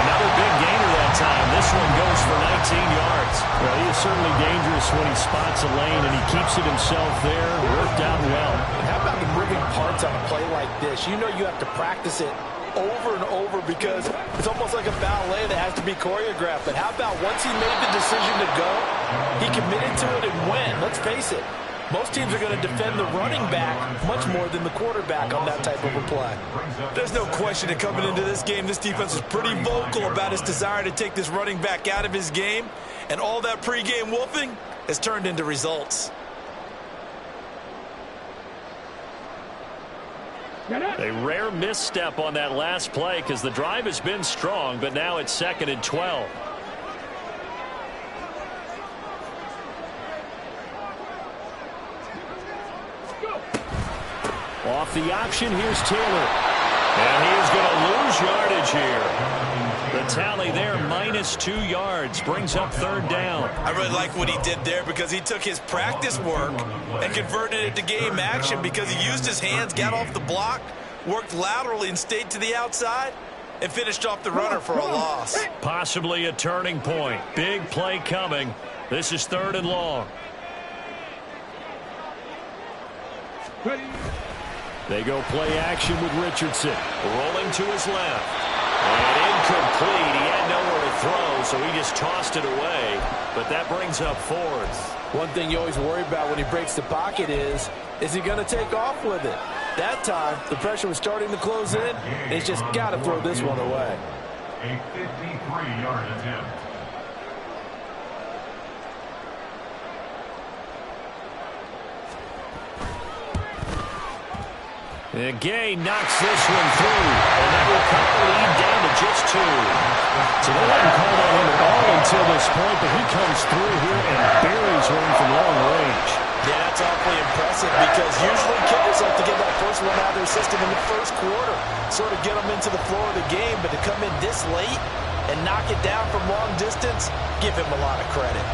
Another big gainer that time. This one goes for 19 yards. Well, he is certainly dangerous when he spots a lane, and he keeps it himself there. Worked out well. And how about the moving parts on a play like this? You know you have to practice it over and over because it's almost like a ballet that has to be choreographed. But how about once he made the decision to go, he committed to it and went. Let's face it. Most teams are going to defend the running back much more than the quarterback on that type of a play. There's no question that coming into this game, this defense is pretty vocal about its desire to take this running back out of his game. And all that pregame wolfing has turned into results. A rare misstep on that last play because the drive has been strong, but now it's 2nd and 12. Off the option, here's Taylor. And he is going to lose yardage here. The tally there, -2 yards, brings up 3rd down. I really like what he did there because he took his practice work and converted it to game action because he used his hands, got off the block, worked laterally and stayed to the outside, and finished off the runner for a loss. Possibly a turning point. Big play coming. This is 3rd and long. They go play action with Richardson. Rolling to his left. And incomplete. He had nowhere to throw, so he just tossed it away. But that brings up 4th. One thing you always worry about when he breaks the pocket is he going to take off with it? That time, the pressure was starting to close in, and he's just got to throw this one away. A 53-yard attempt. And Gay knocks this one through, and that will cut the lead down to just 2. So they haven't called on him at all until this point, but he comes through here and buries one from long range. Yeah, that's awfully impressive because usually kickers like to get that first one out of their system in the first quarter, sort of get them into the flow of the game, but to come in this late and knock it down from long distance, give him a lot of credit.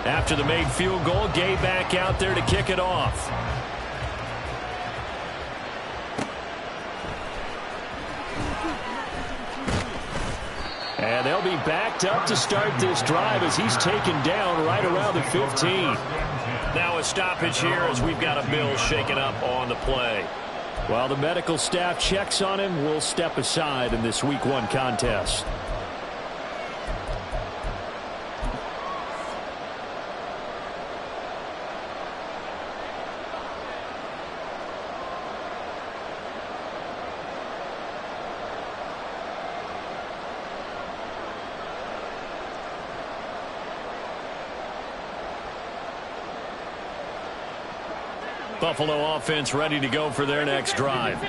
After the made field goal, Gay back out there to kick it off. And they'll be backed up to start this drive as he's taken down right around the 15. Now a stoppage here as we've got a Bill shaken up on the play. While the medical staff checks on him, we'll step aside in this Week 1 contest. Buffalo offense ready to go for their next drive.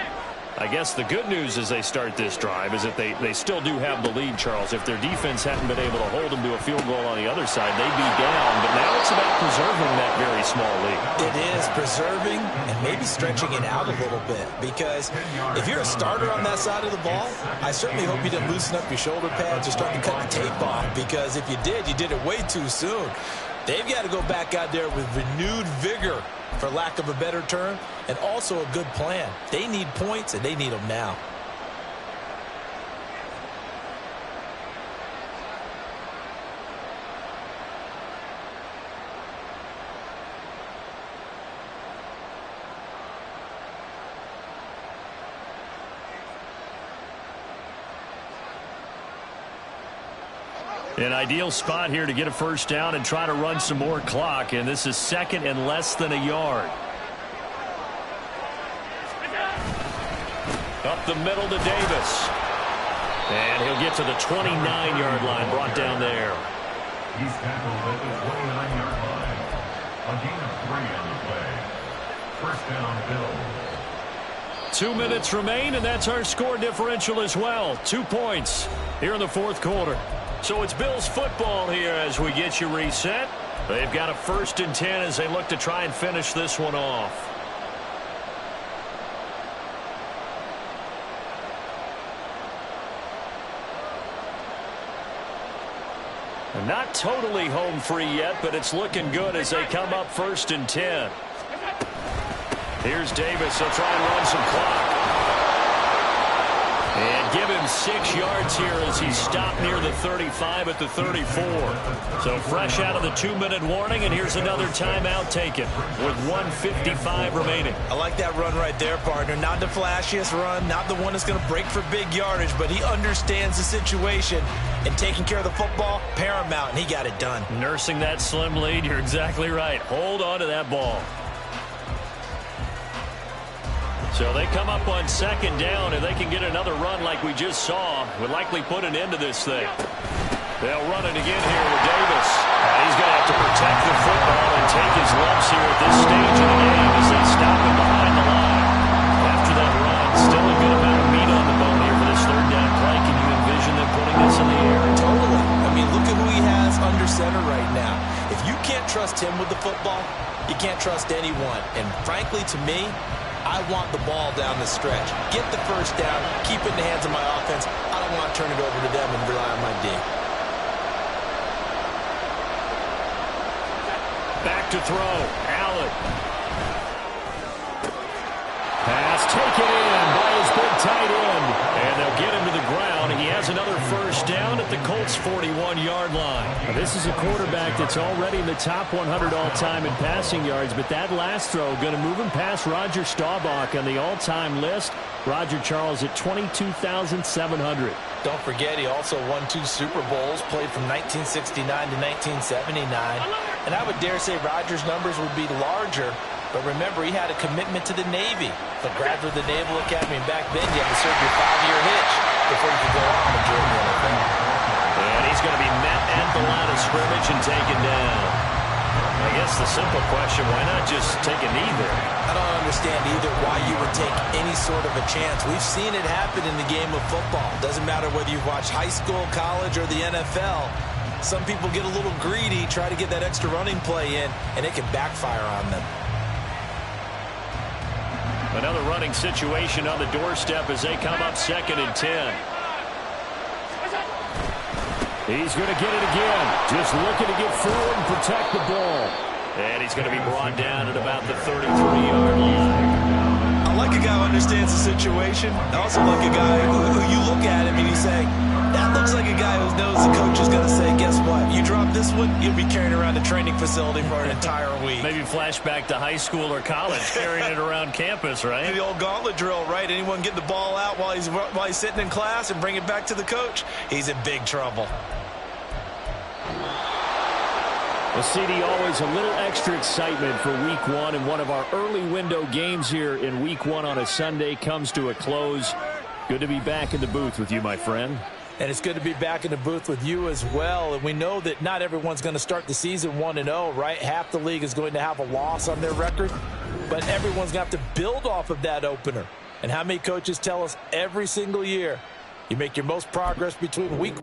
I guess the good news as they start this drive is that they still do have the lead, Charles. If their defense hadn't been able to hold them to a field goal on the other side, they'd be down. But now it's about preserving that very small lead. It is preserving and maybe stretching it out a little bit, because if you're a starter on that side of the ball, I certainly hope you didn't loosen up your shoulder pads or start to cut the tape off, because if you did it way too soon. They've got to go back out there with renewed vigor, for lack of a better term, and also a good plan. They need points, and they need them now. An ideal spot here to get a first down and try to run some more clock, and this is second and less than a yard. Up the middle to Davis. And he'll get to the 29-yard line, brought down there. He's tackled at the 29-yard line. A gain of 3 on the play. First down, Bill. 2 minutes remain, and that's our score differential as well. 2 points here in the fourth quarter. So it's Bills football here as we get you reset. They've got a 1st and 10 as they look to try and finish this one off. And not totally home free yet, but it's looking good as they come up 1st and 10. Here's Davis. He'll try and run some clock. And give him 6 yards here as he's stopped near the 35 at the 34. So fresh out of the 2-minute warning, and here's another timeout taken with 1:55 remaining. I like that run right there, partner. Not the flashiest run, not the one that's going to break for big yardage, but he understands the situation, and taking care of the football, paramount, and he got it done. Nursing that slim lead, you're exactly right. Hold on to that ball. So they come up on 2nd down, and they can get another run like we just saw. Would likely put an end to this thing. They'll run it again here with Davis. And he's going to have to protect the football and take his lumps here at this stage of the game as they stop him behind the line. After that run, still a good amount of meat on the bone here for this 3rd down play. Can you envision them putting this in the air? Totally. I mean, look at who he has under center right now. If you can't trust him with the football, you can't trust anyone. And frankly, to me, I want the ball down the stretch. Get the first down, keep it in the hands of my offense. I don't want to turn it over to them and rely on my D. Back to throw. Allen. Pass taken in by his big tight end. And they'll get him to the ground. He has another first down at the Colts' 41-yard line. Now, this is a quarterback that's already in the top 100 all-time in passing yards, but that last throw going to move him past Roger Staubach on the all-time list. Roger Charles at 22,700. Don't forget, he also won 2 Super Bowls, played from 1969 to 1979. And I would dare say Roger's numbers would be larger, but remember, he had a commitment to the Navy. The graduate of the Naval Academy, and back then you had to serve your 5-year hitch before you could go on and join the NFL. he's going to be met at the line of scrimmage and taken down. I guess the simple question, why not just take a knee there? I don't understand either why you would take any sort of a chance. We've seen it happen in the game of football. Doesn't matter whether you've watched high school, college, or the NFL. Some people get a little greedy, try to get that extra running play in, and it can backfire on them. Another running situation on the doorstep as they come up 2nd and 10. He's going to get it again. Just looking to get forward and protect the ball. And he's going to be brought down at about the 33-yard line. I like a guy who understands the situation. I also like a guy who you look at him and you say, that looks like a guy who knows the coach is going to say, guess what? You drop this one, you'll be carrying around a training facility for an entire week. Maybe flashback to high school or college, carrying it around campus, right? The old gauntlet drill, right? Anyone get the ball out while he's sitting in class and bring it back to the coach, he's in big trouble. Well, CD, always a little extra excitement for Week 1, and one of our early window games here in Week 1 on a Sunday comes to a close. Good to be back in the booth with you, my friend. And it's good to be back in the booth with you as well. And we know that not everyone's going to start the season 1-0, right? Half the league is going to have a loss on their record, but everyone's going to have to build off of that opener. And how many coaches tell us every single year, you make your most progress between week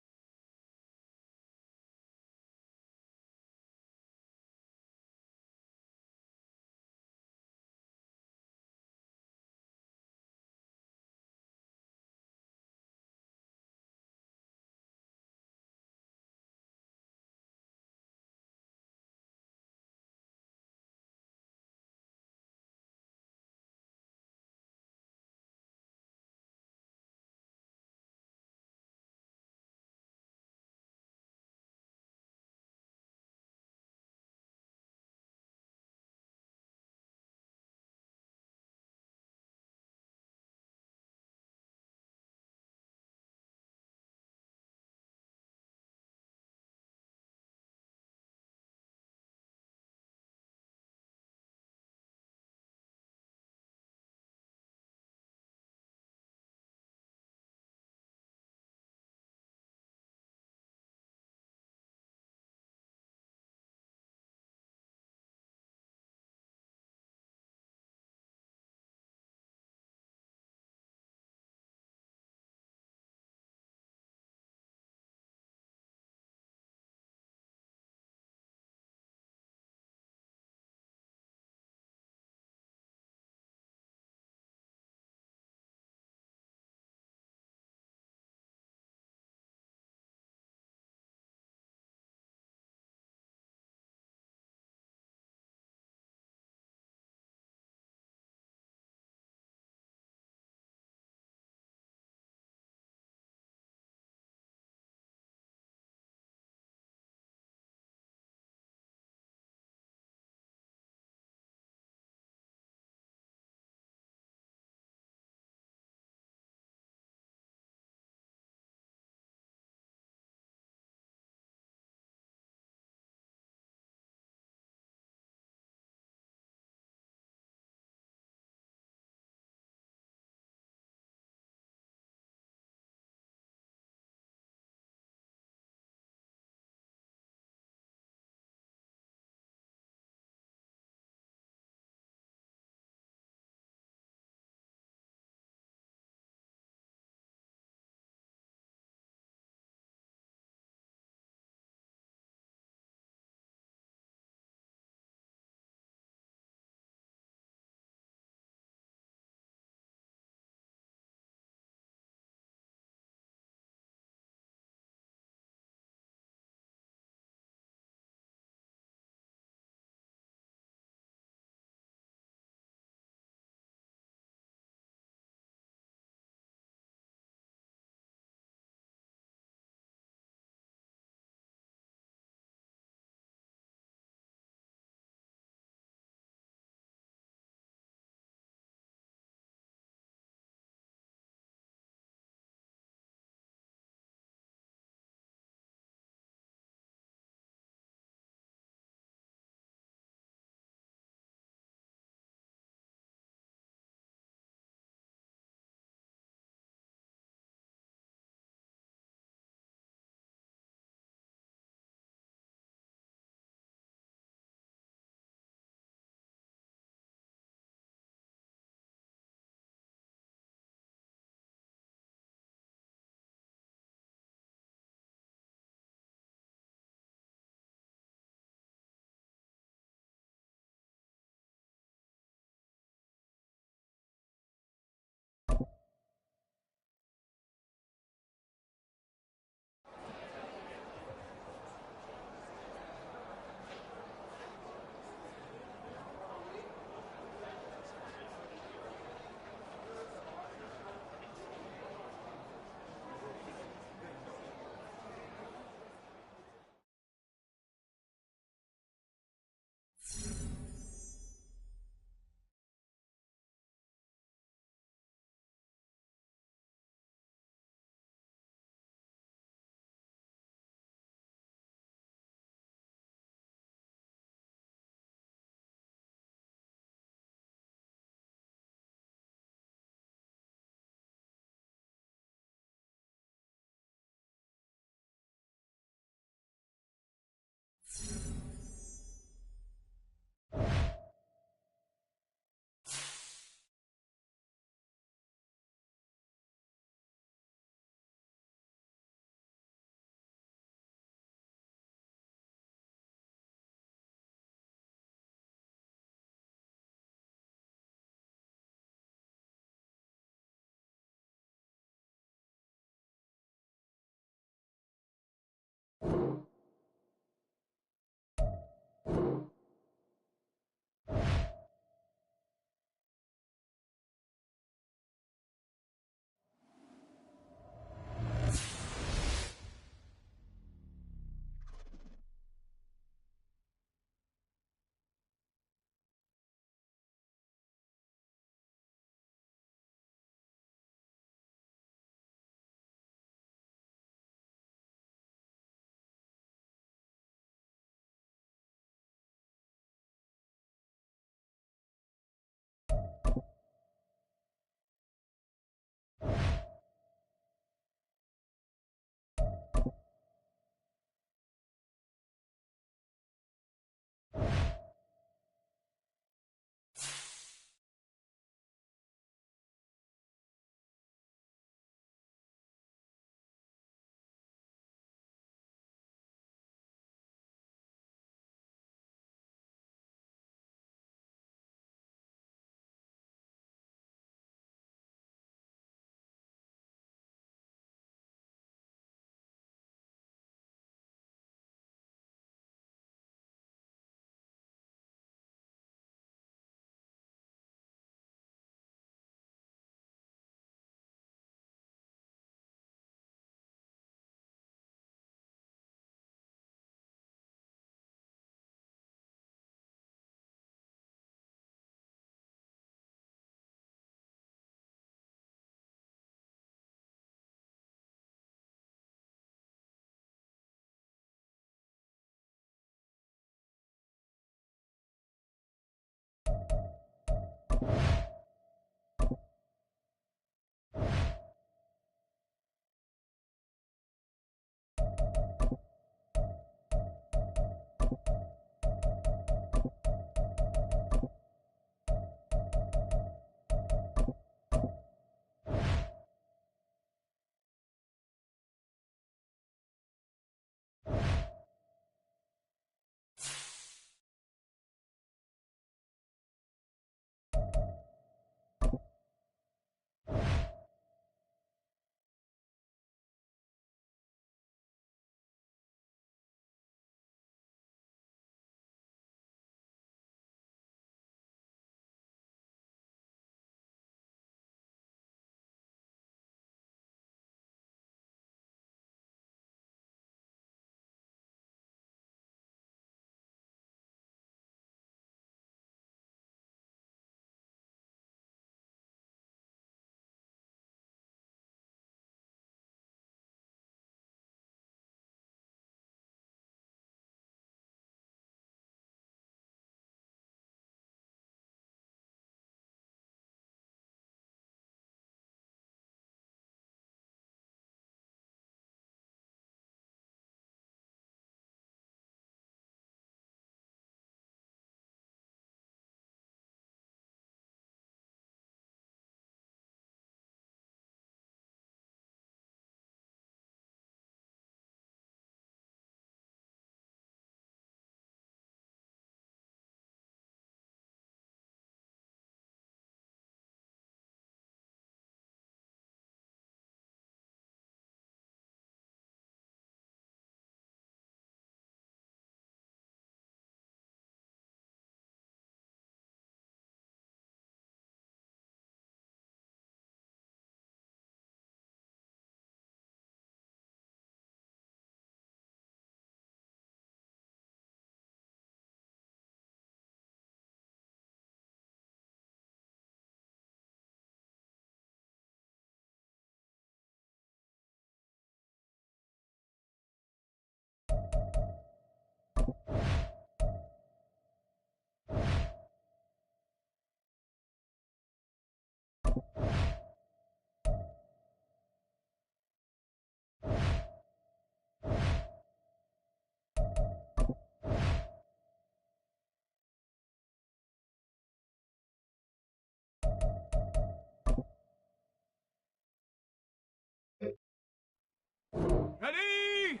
Ready?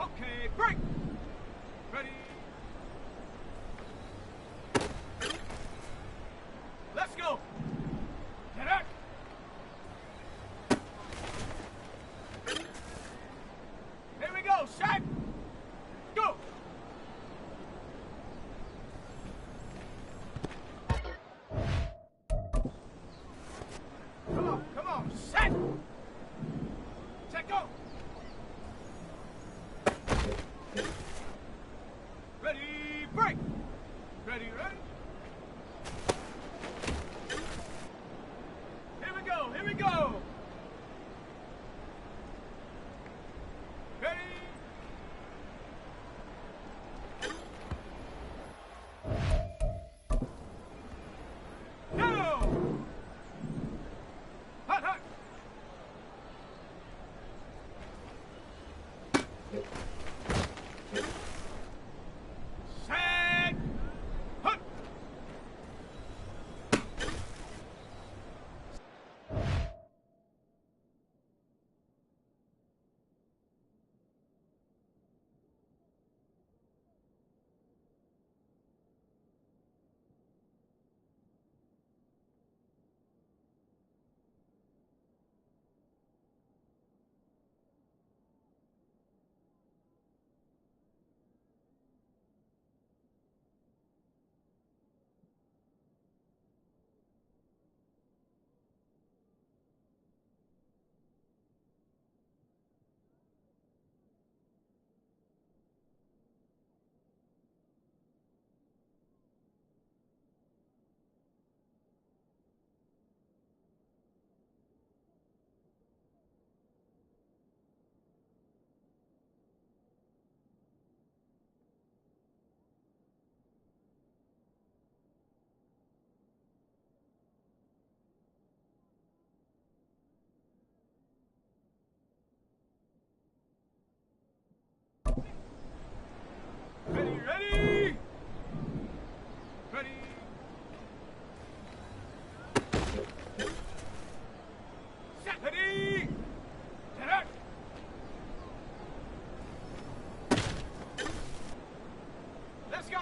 Okay, break! Ready? Let's go! Get up! Here we go, set! Go! Come on, set! Set, go! Ready, break! Ready, ready? Here we go, here we go! Ready? Go! Hot, hot! Set! Hut!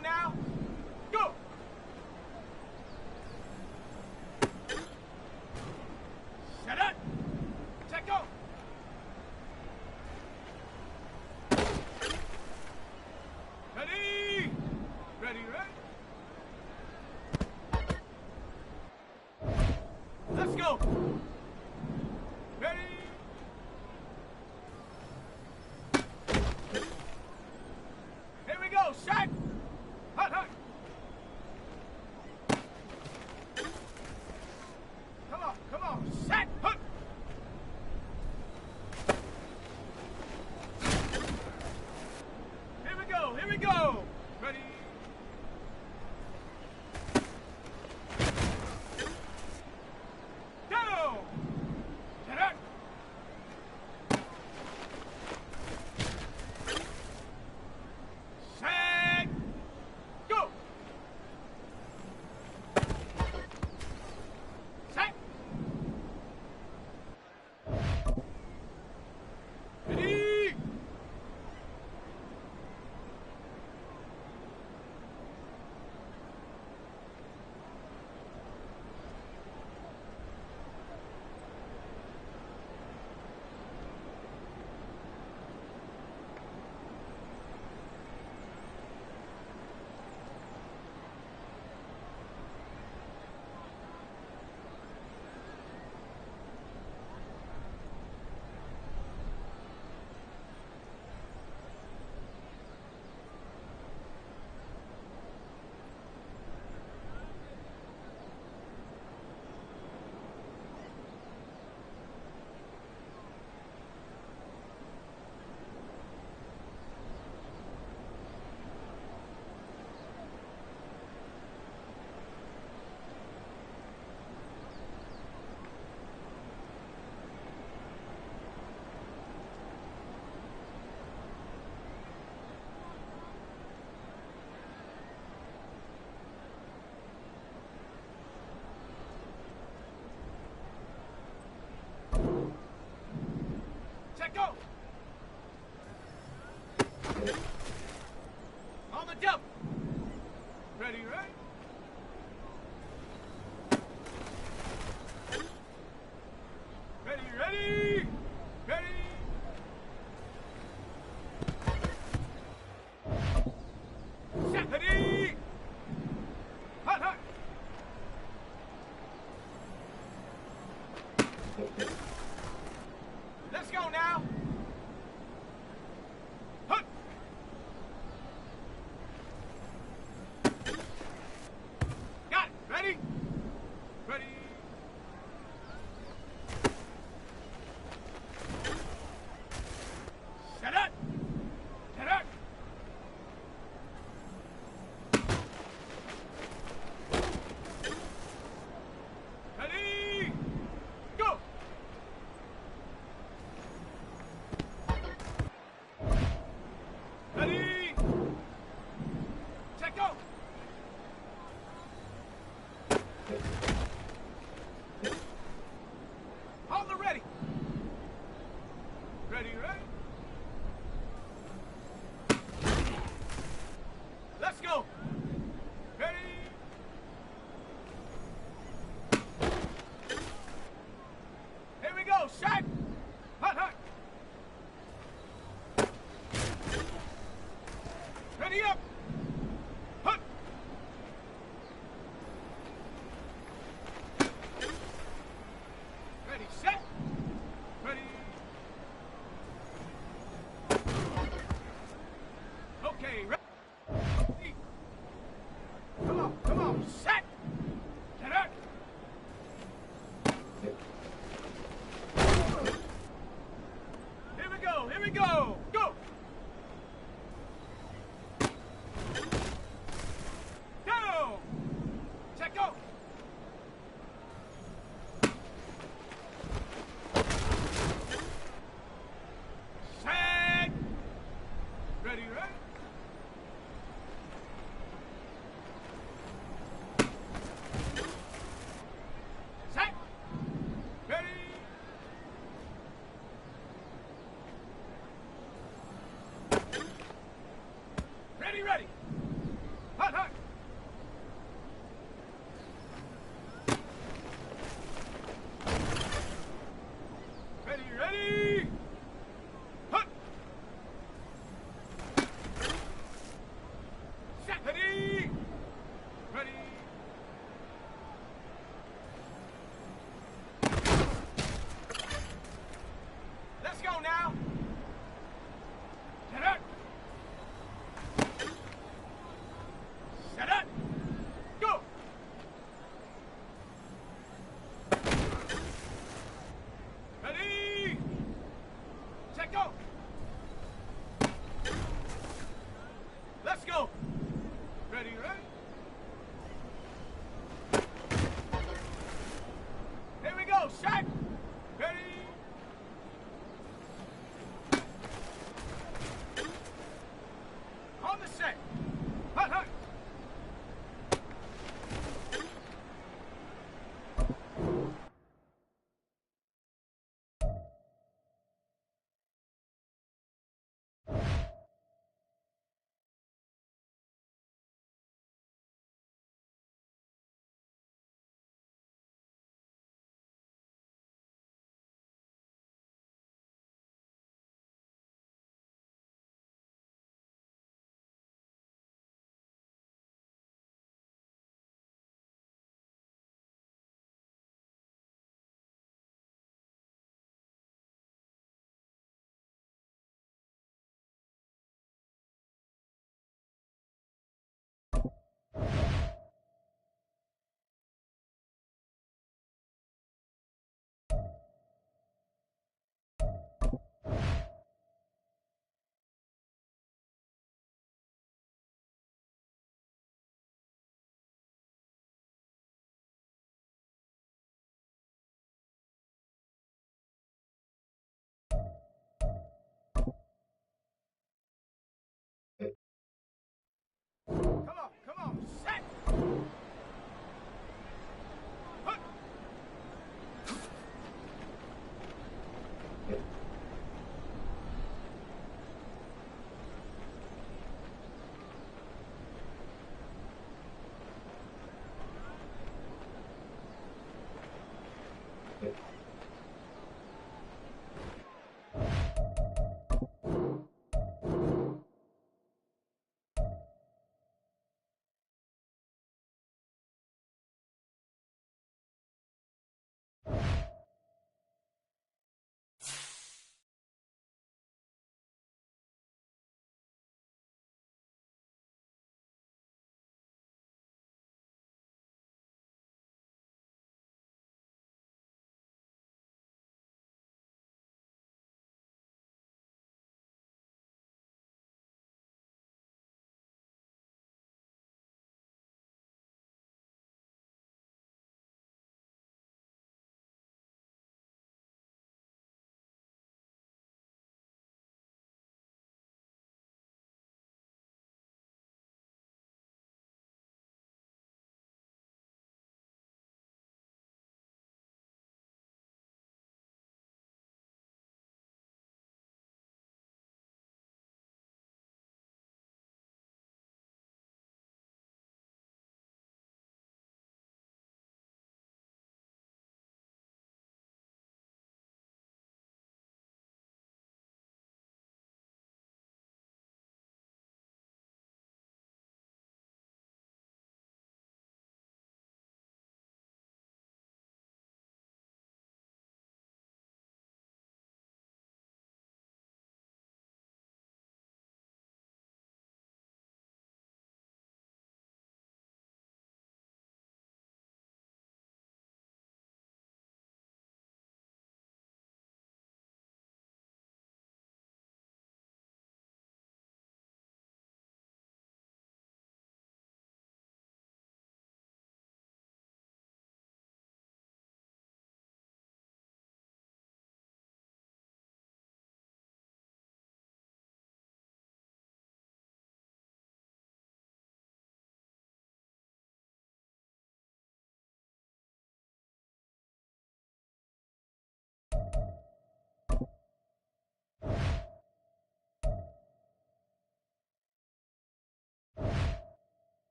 go now. Go. Set up. Check go. Ready. Ready, ready. Let's go. Ready. Here we go. Shot. Hut, hut. Come on, come on. Shot. Hut. Here we go. Here we go. Ready. Go. Get up. Set. Go. Set. Ready. Check go. On the jump. Ready, right? Ready, ready, ready. Set, ready. Hut, hut. Let's go now. Hut.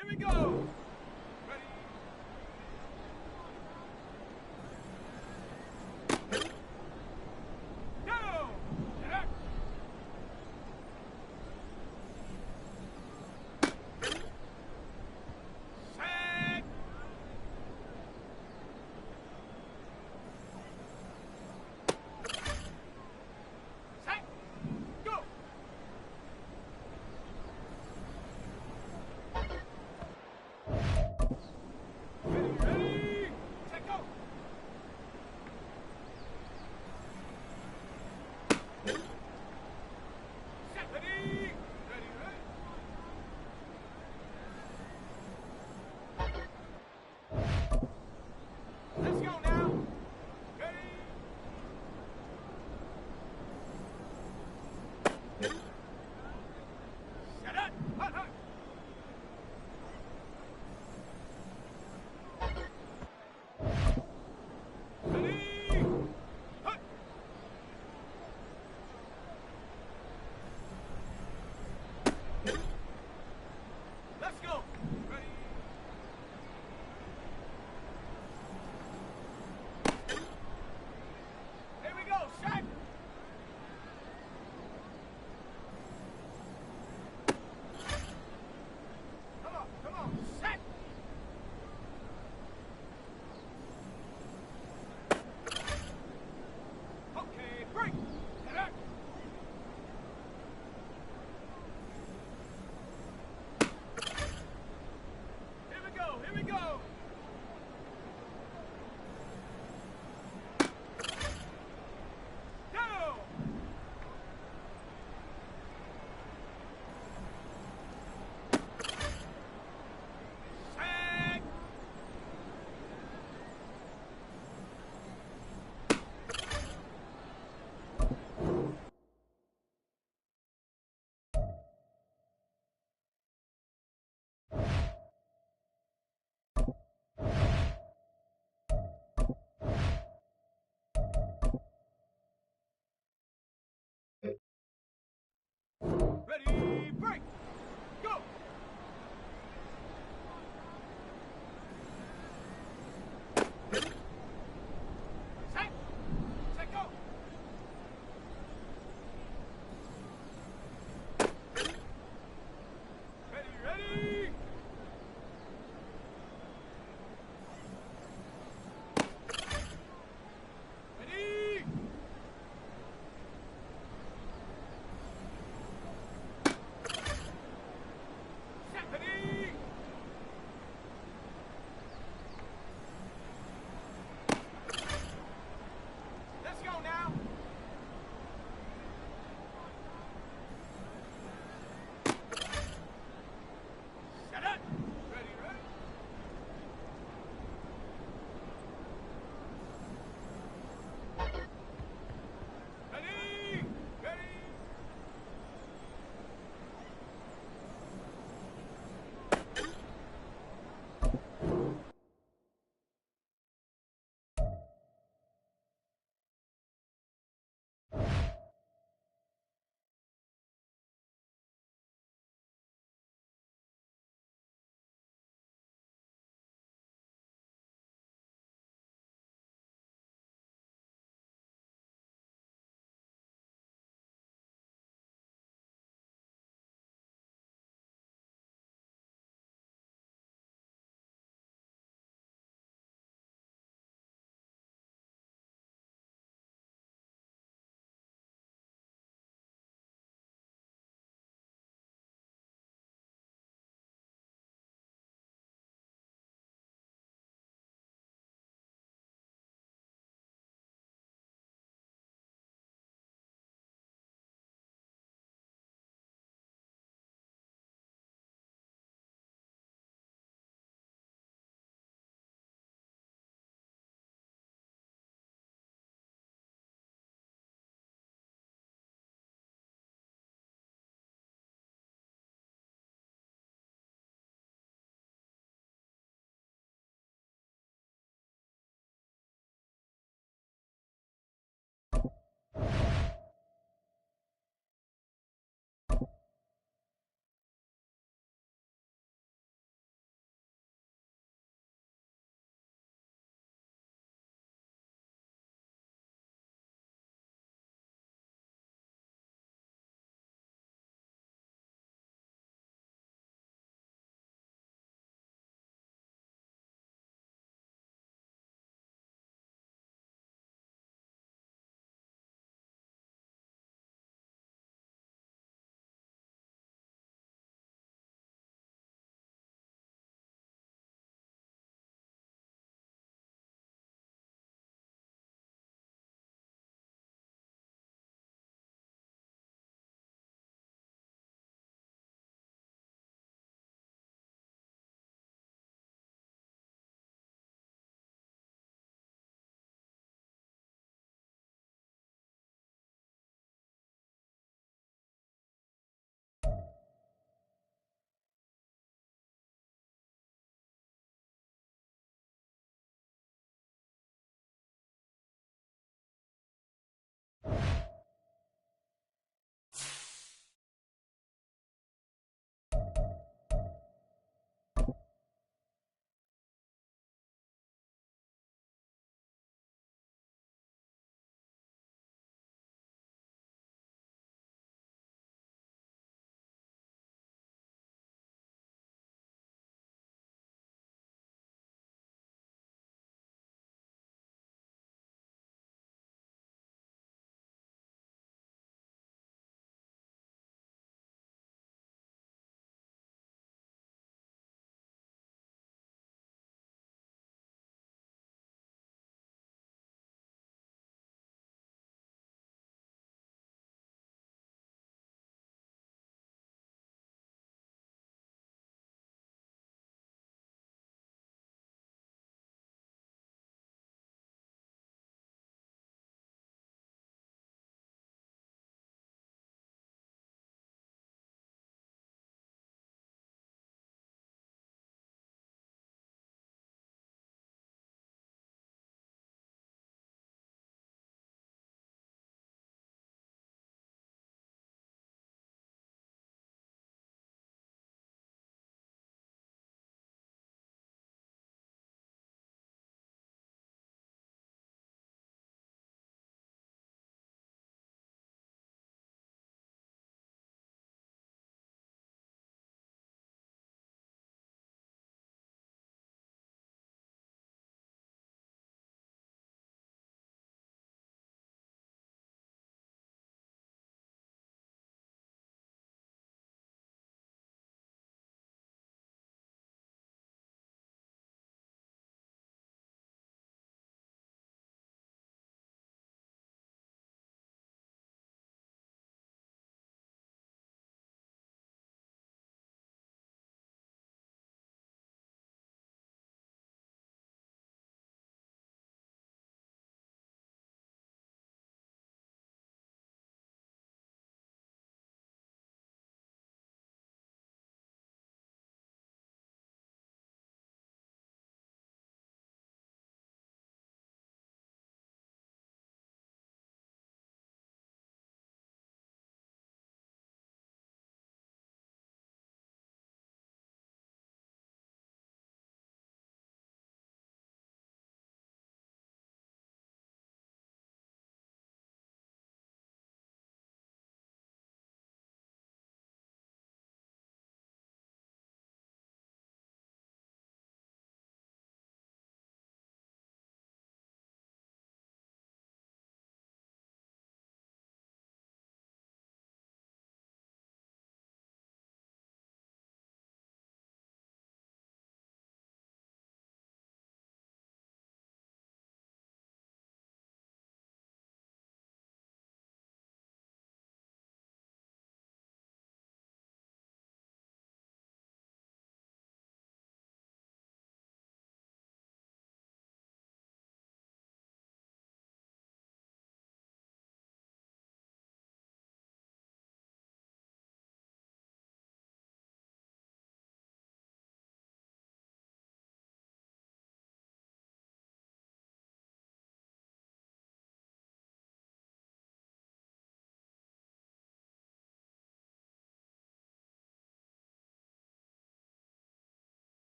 Here we go.